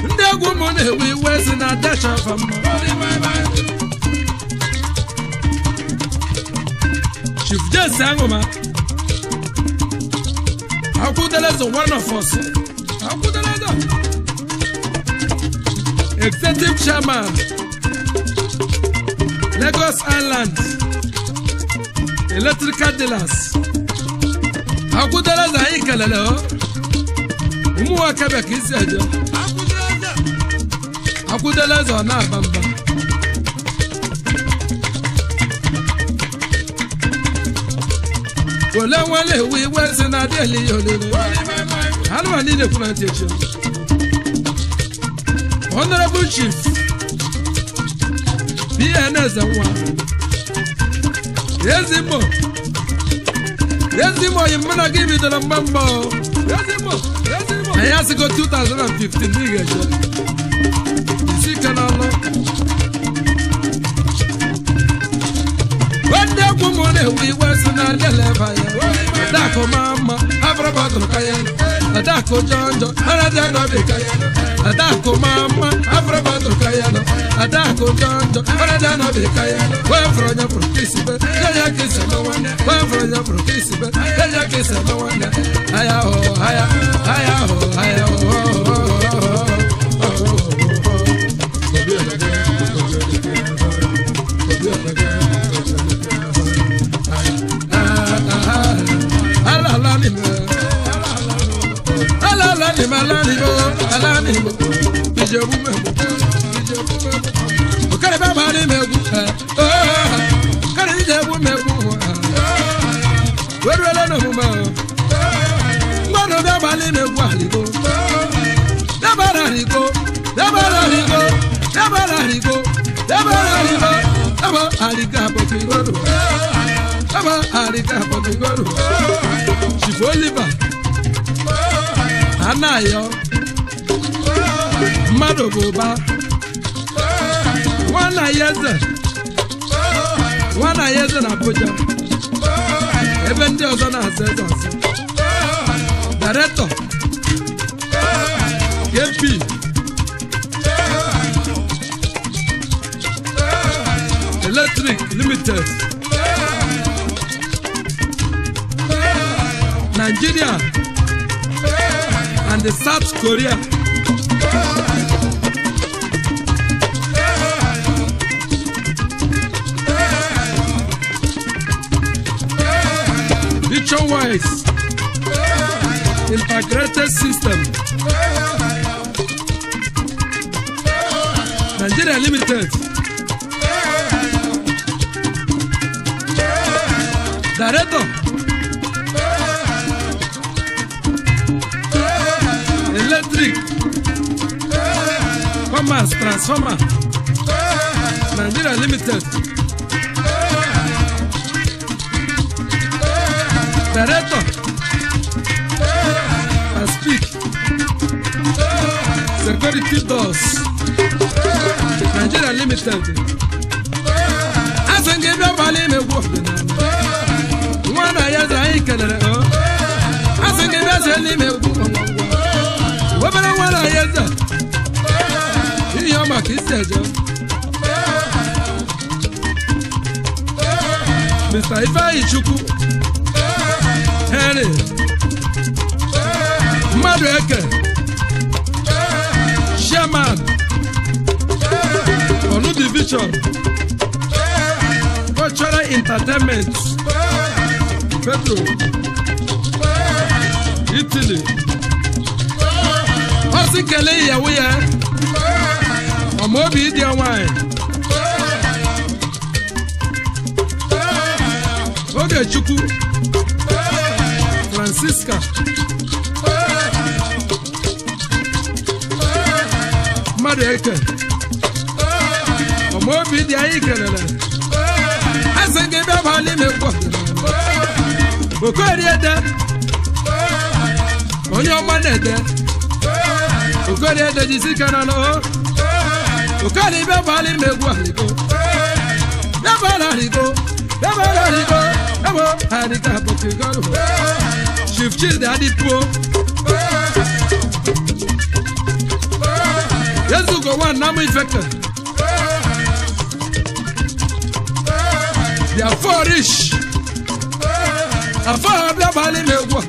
Speaker 1: ndị egwu m na-ewe iwe si na dacha fama Chief Jesse Angoma Akudelezo, one of us. Akudelezo. Executive Chairman, Lagos Island, Electrical Dealers. Akudelezo, Ikelele. Umuwa Quebec is here. Akudelezo, na bamba. Wale we was in a daily. I don't need a pronunciation. Honorable Chief PNS and one. Yes, Imo. Yes, Imo, you wanna give me the number. Yes, Imo. Yes, Imo. I have to go 2015. You see, can I know? We was in a levaya. Adako mama, Abrabato Kayan, Adako Jonjo, Adako Bekayan, Adako mama, Abrabato Kayan, Adako Jonjo, Adako Bekayan, where from your participant, Yayakis and no one, where from your participant, Yayakis and no one, Ayaho, Ayaho, Chief Oliver Anayo Madoboba One years in Abuja even the other says Director KP Electric Limited Nigeria and the South Korea. Vision-wise, integrated system. Nigeria Limited. Director. Electric Commerce Transformer Nigeria Limited. Director and speak Security Doors Nigeria Limited. As I give you value me work one I can as I give you me Mr. Ifeanyi Chukwu Henry Madueke Chairman Onu Division Cultural Entertainment Pedro Italy Osikele ìyàwó yẹn ọmọ obi ìdí ọwọ́ ẹ̀ Ogechukwu Francisca Madueke ọmọ obi ìdí ayé kelele asenge bẹ́ẹ̀ bá lé mi pọ̀ òkú ẹ̀rí ẹ̀dẹ́ onye ọmọ náà ẹ̀dẹ́. Ukori edejisi kanano Ukori bebali megwa liko Bebala liko Ebo Adika Bokigoro Chief Childe Adipo Yesu go one namu infected They are four rich Afar bebali megwa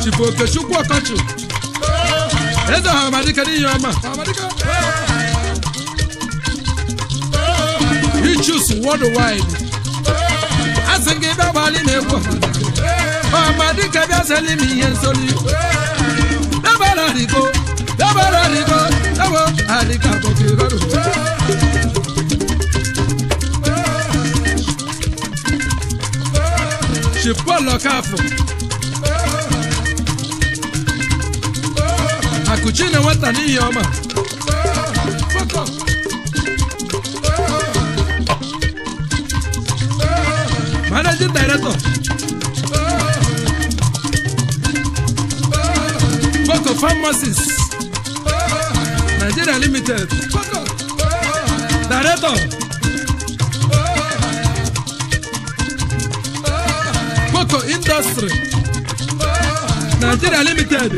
Speaker 1: Chifoke chukwu ọkọchị eze ha amadika n'ihe ọma you choose worldwide asị gị bịa gbalị na-ekwu amadika bịa seli m ihe nsoli dabara rigo dabo adika bokiroro Chipolo kafo Akuchina wata n'ihe ọma Managing Director Boko Pharmacies Nigeria Limited Director Boko Industry Nigeria Limited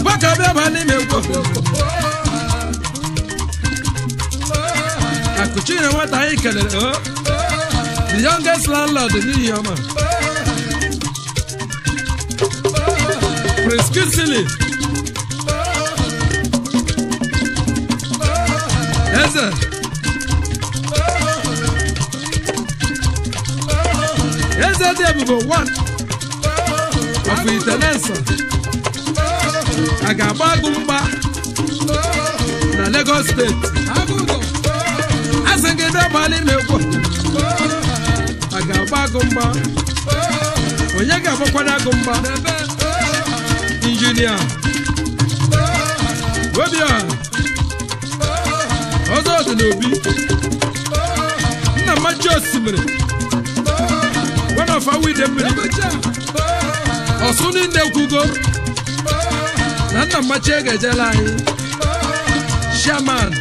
Speaker 1: Baka beba ni mego Akuchina wata ikele the youngest landlord in Yama Prince Kisili Eze Debubo one of Itenensa Agabagumba na Lagos State Asengede bali mekwo Agabagumba onye ga-abakwana agumba engineer Obia Ozo dị n'obi Nna Machi Osimiri one of our with them Osuni Nekugo Nana Machega Jalai Shaman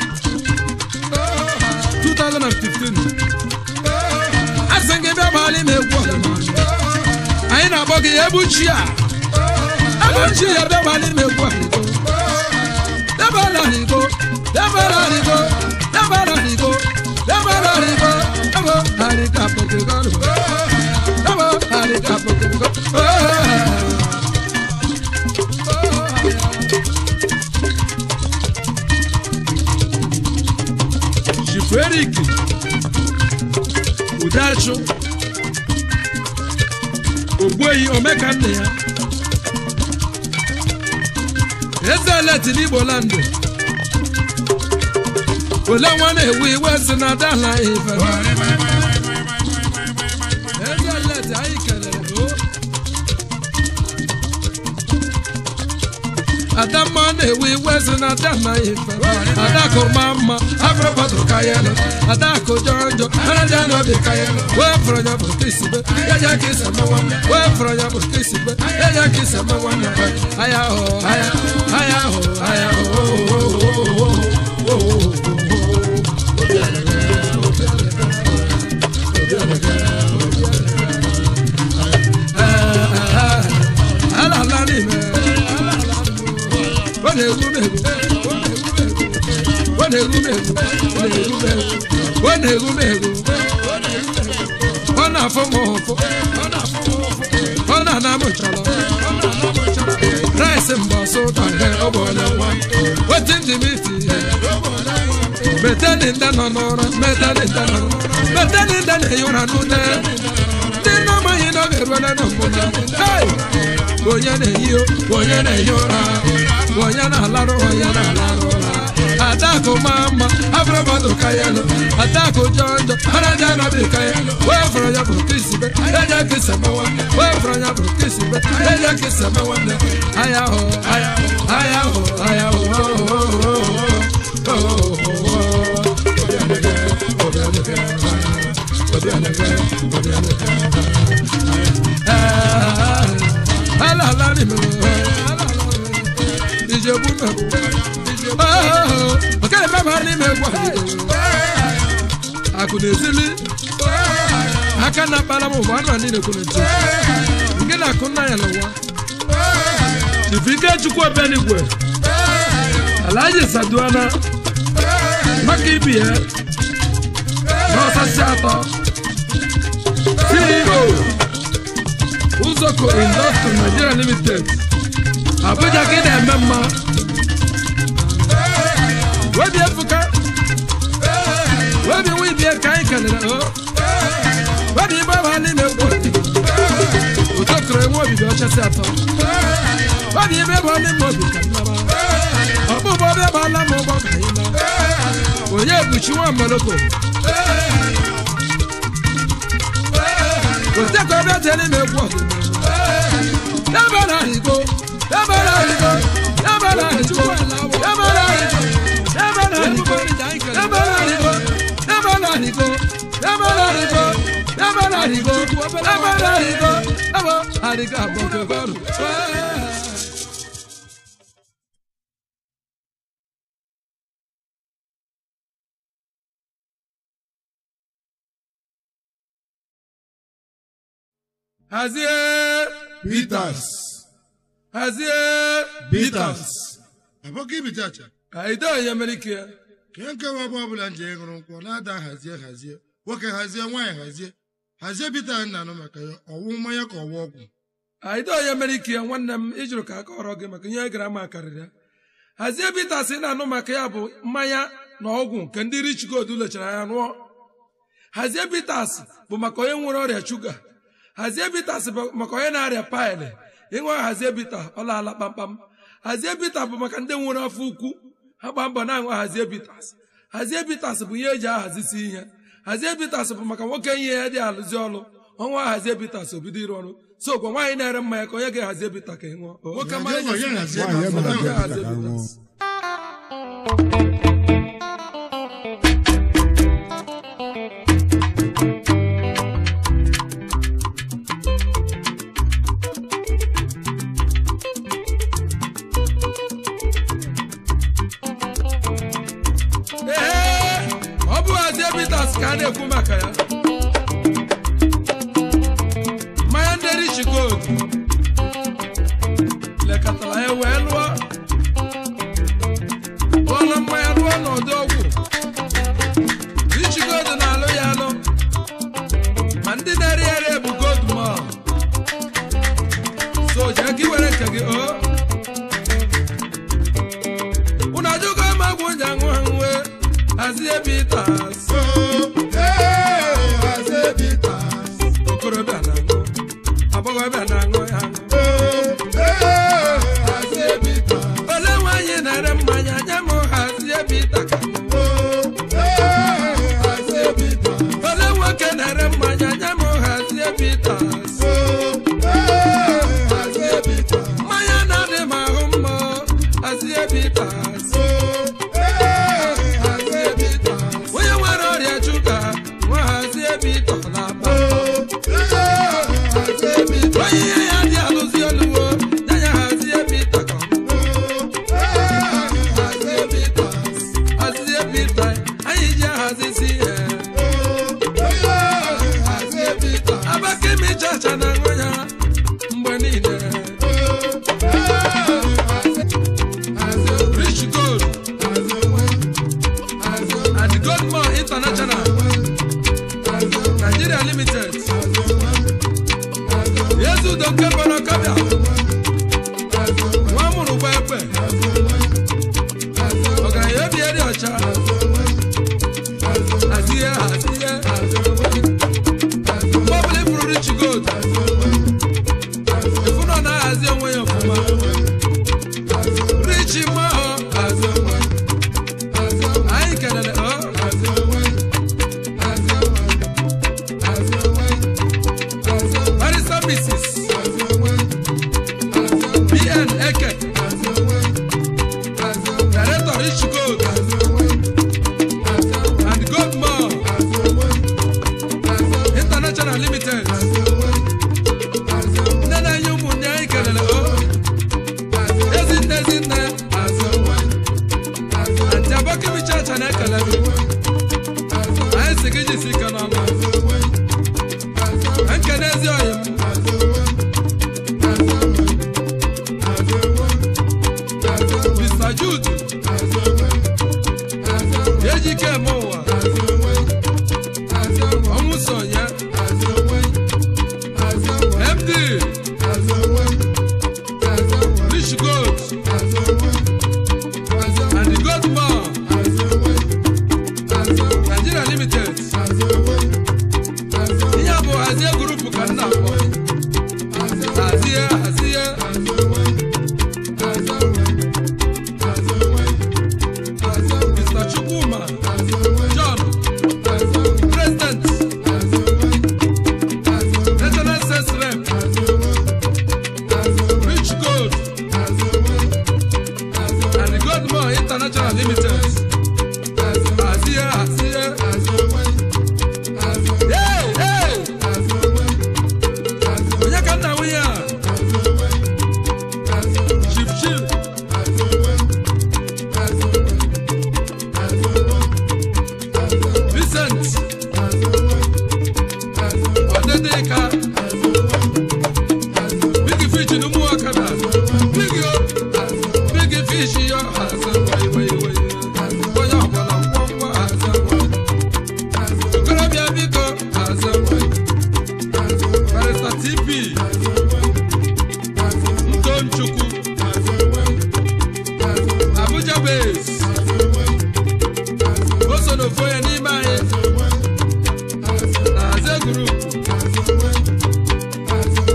Speaker 1: 2015 Asengebe Bali Mekwo Aina Bogi Ebuchia Bali Mekwo Dabala Rigo Harika Pokegaro Harika Pokegaro Feriki Udacho Ogboyi Omeka nne ya Ezeleti n'Igbo land Ole nwana ewe iwe si na dala ife Ezeleti anyị kelere Adamma na-ewe iwe si na dala ife Adako mama Afrobato kayelo Adako jonjo Anadano bi kayelo We fronya bukisibe Yaja kisa mawana We fronya bukisibe Yaja kisa mawana Aya ho Ona fomo Ona namuchala Rice mbaso tange obona wa Wetin the meeting Betani ndana nora Betani ndana yora nune Dino mayino gerwana nomuna Hey Wonya ne yora Wonya na laro Adako mama, Afrobato kayelo, Adako jonjo, Anadano bi kayelo, We fronya bukisibe, Yaja kisa mawana, We fronya bukisibe, Yaja kisa mawana, Aya ho Akunezili akana bala mo wana ni nekuneti ngela kunna yalawa Ifike chukwu benigwe Alhaji Saduana Makibie N'Osasi Ato CEO Uzoko Industry Nigeria Limited Abuja Kida Emema Webi Efuka Webi Wibie Kankanina Webi Baba Nime Wodi Uzokre Wobi Osasi Ato Webi Beba Nime Wodi Kanaba Obu Bobe Bala Mobo Kaina Oye Buchiwa Moloko Ote ko be tele me wo Dabara rigo Dabara rigo Dabara rigo Dabara rigo Dabara rigo Dabara rigo Dabara rigo Dabara rigo Dabara rigo Dabara rigo Abo ariga boko goro Hazie Bitters.
Speaker 2: Aboki bitacha.
Speaker 1: Aido ya America.
Speaker 2: Kenke wa babula nje nguru nkwo na da hazie. Woke hazie nwan hazie. Hazie bita nna no maka yo owu mmanya ka owu ogwu.
Speaker 1: Aido ya America nwanne m ijuru ka aka ọrọ gị maka ihe gara ma akarịrị. Hazie Bitters na anụ maka ya bụ mmanya na ọgwụ nke ndị rich gold lechara ya nụọ. Hazie Bitters bụ maka onye nwere ọrịa shuga. Hazie Bitters bụ maka onye na-arịa paịlị. Ịṅụ Hazie Bitters ọlaala kpamkpam. Hazie Bitters bụ maka ndị nwere afọ ukwu. Ha gba mbọ na-aṅụ Hazie Bitters. Hazie Bitters bụ ihe eji ahazisi ihe. Hazie Bitters bụ maka nwoke ihe ya dị alụzi ọlụ. Ọnwa Hazie Bitters obido ịrụ ọrụ. So gwa nwaanyị na-ere mmanya ka onye ga-Hazie Bitters ka ị ṅụọ. Nwoke mmanya Hazie Bitters. Ka na-ekwu maka ya mmanya ndị rich gold lekọtara ya wee lụọ na mmanya lụọ n'ọdụ ọgwụ rich gold na-alụ ya alụ ma ndị na-ere ere bụ gold mall so jee gị were nke gị unu ajụgo m agwụ nje aṅụ ha nwe Hazie Bitters Ole nwanyị na-ere mmanya nye m Hazie Bitters Ole nwoke na-ere mmanya nye m Hazie Bitters mmanya na-adị m ahụ mma Hazie Bitters onye nwere ọrịa shuga nwa Hazie Bitters na-aba onye ihe ya dị alụzi oluwo ya Hazie Bitters Hazie Bitters anyị ji ahazisi ihe Abakemi chacha na aṅụ ya mgbe niile Rich Gold and Goldmore International Nigeria Limited Yezu Doke Bonokabia nwa mụrụ gba ekpe ọgaranya obi eri ọcha hazie mgbọbụla ifuru Rich Gold ifu nọ na-ahazi onwe ya ọfụma Rich Mahọ anyị kelele Barrister Mrs. B.N. Eke Director Rich Gold and Goldmore International Limited nne na enye ụmụnne anyị kelele ezinne Aunty Abakemi chacha na-ekele anyị si gị jisi ike n'ọma nkene ezi ọyị m Mr. Jude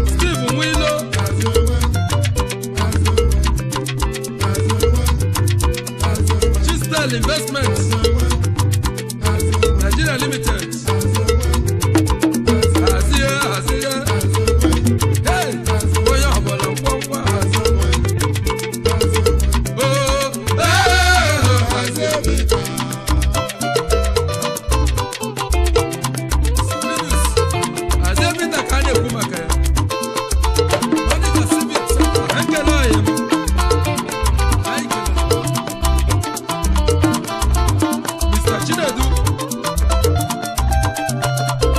Speaker 1: Steve Nwilo, Chistel Investments Nigeria Limited. Azie hey onye ọbụla ngwangwa Azebita ka a na-ekwu maka ya. Monica Civic Center, ekele ọyị m. Anyị kelere Mr. Chinedu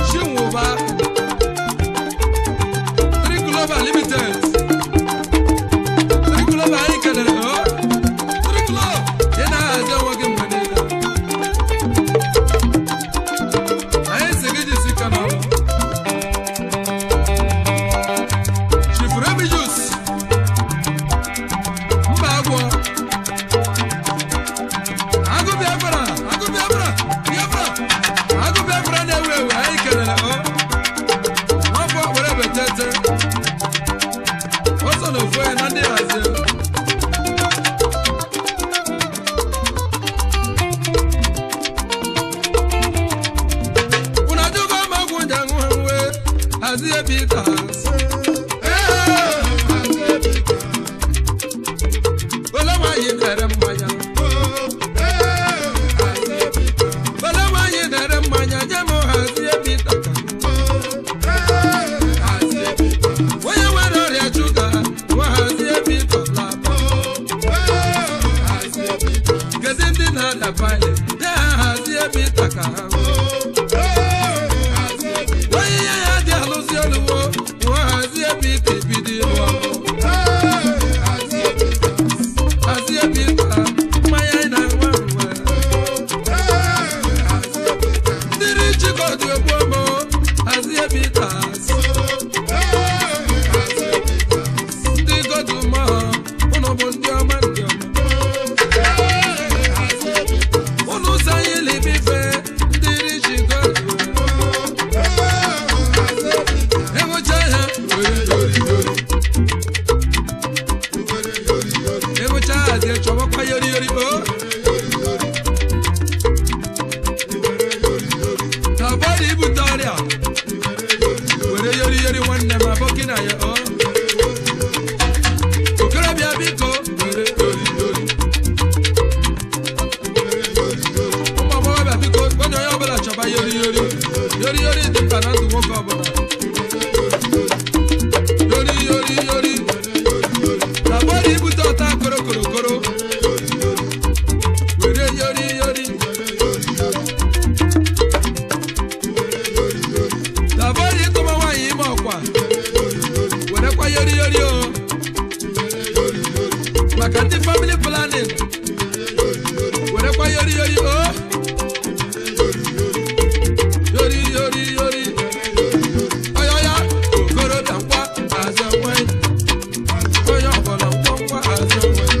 Speaker 1: Chinwụba Triglobal Limited. Triglobal anyị kelere Triglo ị na-ahazi onwe gị mgbe niile. Anyị si gị jisi ike n'ọrụ. Chief Remigius Mba Agwọ Agụ Biafra na-ewu ewu anyị kelere nwafọ were betete o so na ofu onye na ndị hazie. Unu ajụgo ma ọgwụ nje aṅụ ha nwe hazie bitas ole nwaanyị na-ere mmanya nye m hazie bita ka onye nwere ọrịa shuga nwa hazie bita laba kedu ndị na-ada paịlị nye ha hazie bita ka ha onye ihe ya dị alụzi oluwo nwa hazie bita ebido ịlụ ọgụ hazie bita mmanya ị na-anwa nwe ndịrị chikodu egbuomo hazie bitas ndị godu mahọ ụnụ bụ ndị ọma ụnụ sanye libife ndịrị chikodu enwecha ha enwecha hazie chọbakwa yoriyori Tabari ibute ọrịa were yoriyori nwanne m abọkị na ya okorobịa biko were yoriyori ụmụ agbọghọbịa biko onye ọbụla chọba yoriyori dị mkpa na ndụ nwoke ọbụla yoriyori Tabari ibute ọta korokoro were yoriyori Tabari ịtụma nwaanyị ime ọkwa werekwa yoriyori maka ndị family planning werekwa yoriyori yoriyori ọyọya okorobịa nkwa azụ nwanyị onye ọbụla nkwa azụ nwanyị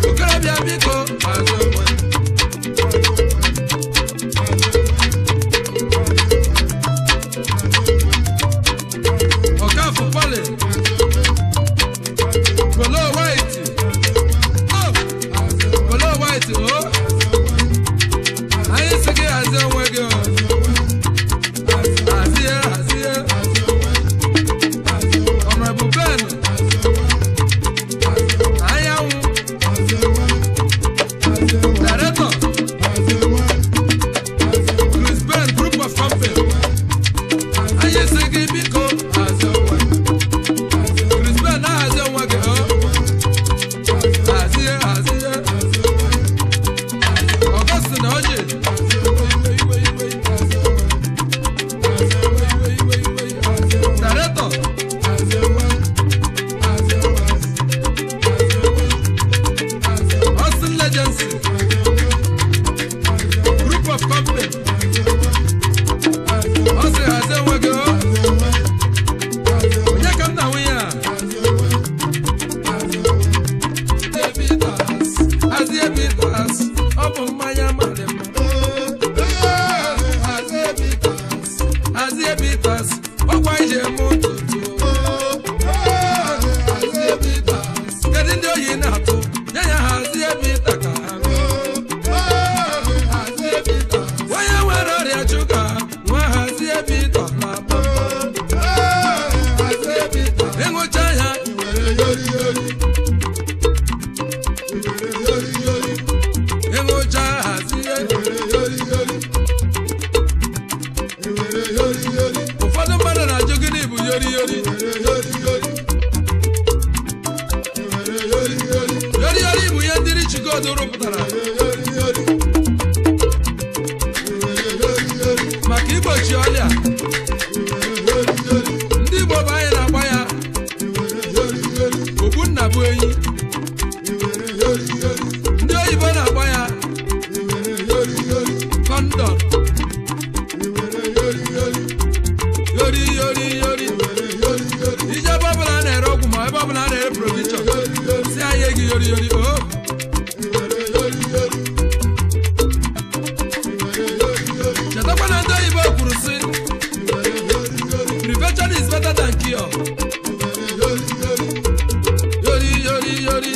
Speaker 1: okorobịa biko azụ nwanyị Ọkafọ Pọlị Polo White ọkwa ije mụ ntụtụ kedu ndị oyi na-atụ nye ya hazie bita ka ha onye nwere ọrịa shuga nwa hazie bita na ịṅụcha ya ịṅụcha hazie ụfọdụ mmadụ na-ajụ gịnị bụ yori yori bụ ihe ndị Richigod rụpụtara maka igbochi ọrịa. Ndị Igbo bụ anyị na-agba ya ogbunna bụ enyi, ndị oyibo na-agba ya kọndọm. Yori yori yori ije ebe ọbụla a na-ere ọgwụ ma ebe ọbụla a na-ere provision si anyị gị yori yori o chetakwa na ndị oyibo kwuru sị prevention is better than cure. Yori yori yori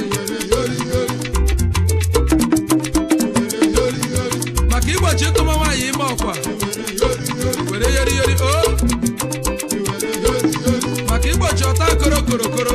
Speaker 1: maka igbochi ịtụma nwaanyị ime ọkwa were yori yori o maka igbochi ọta koro koro koro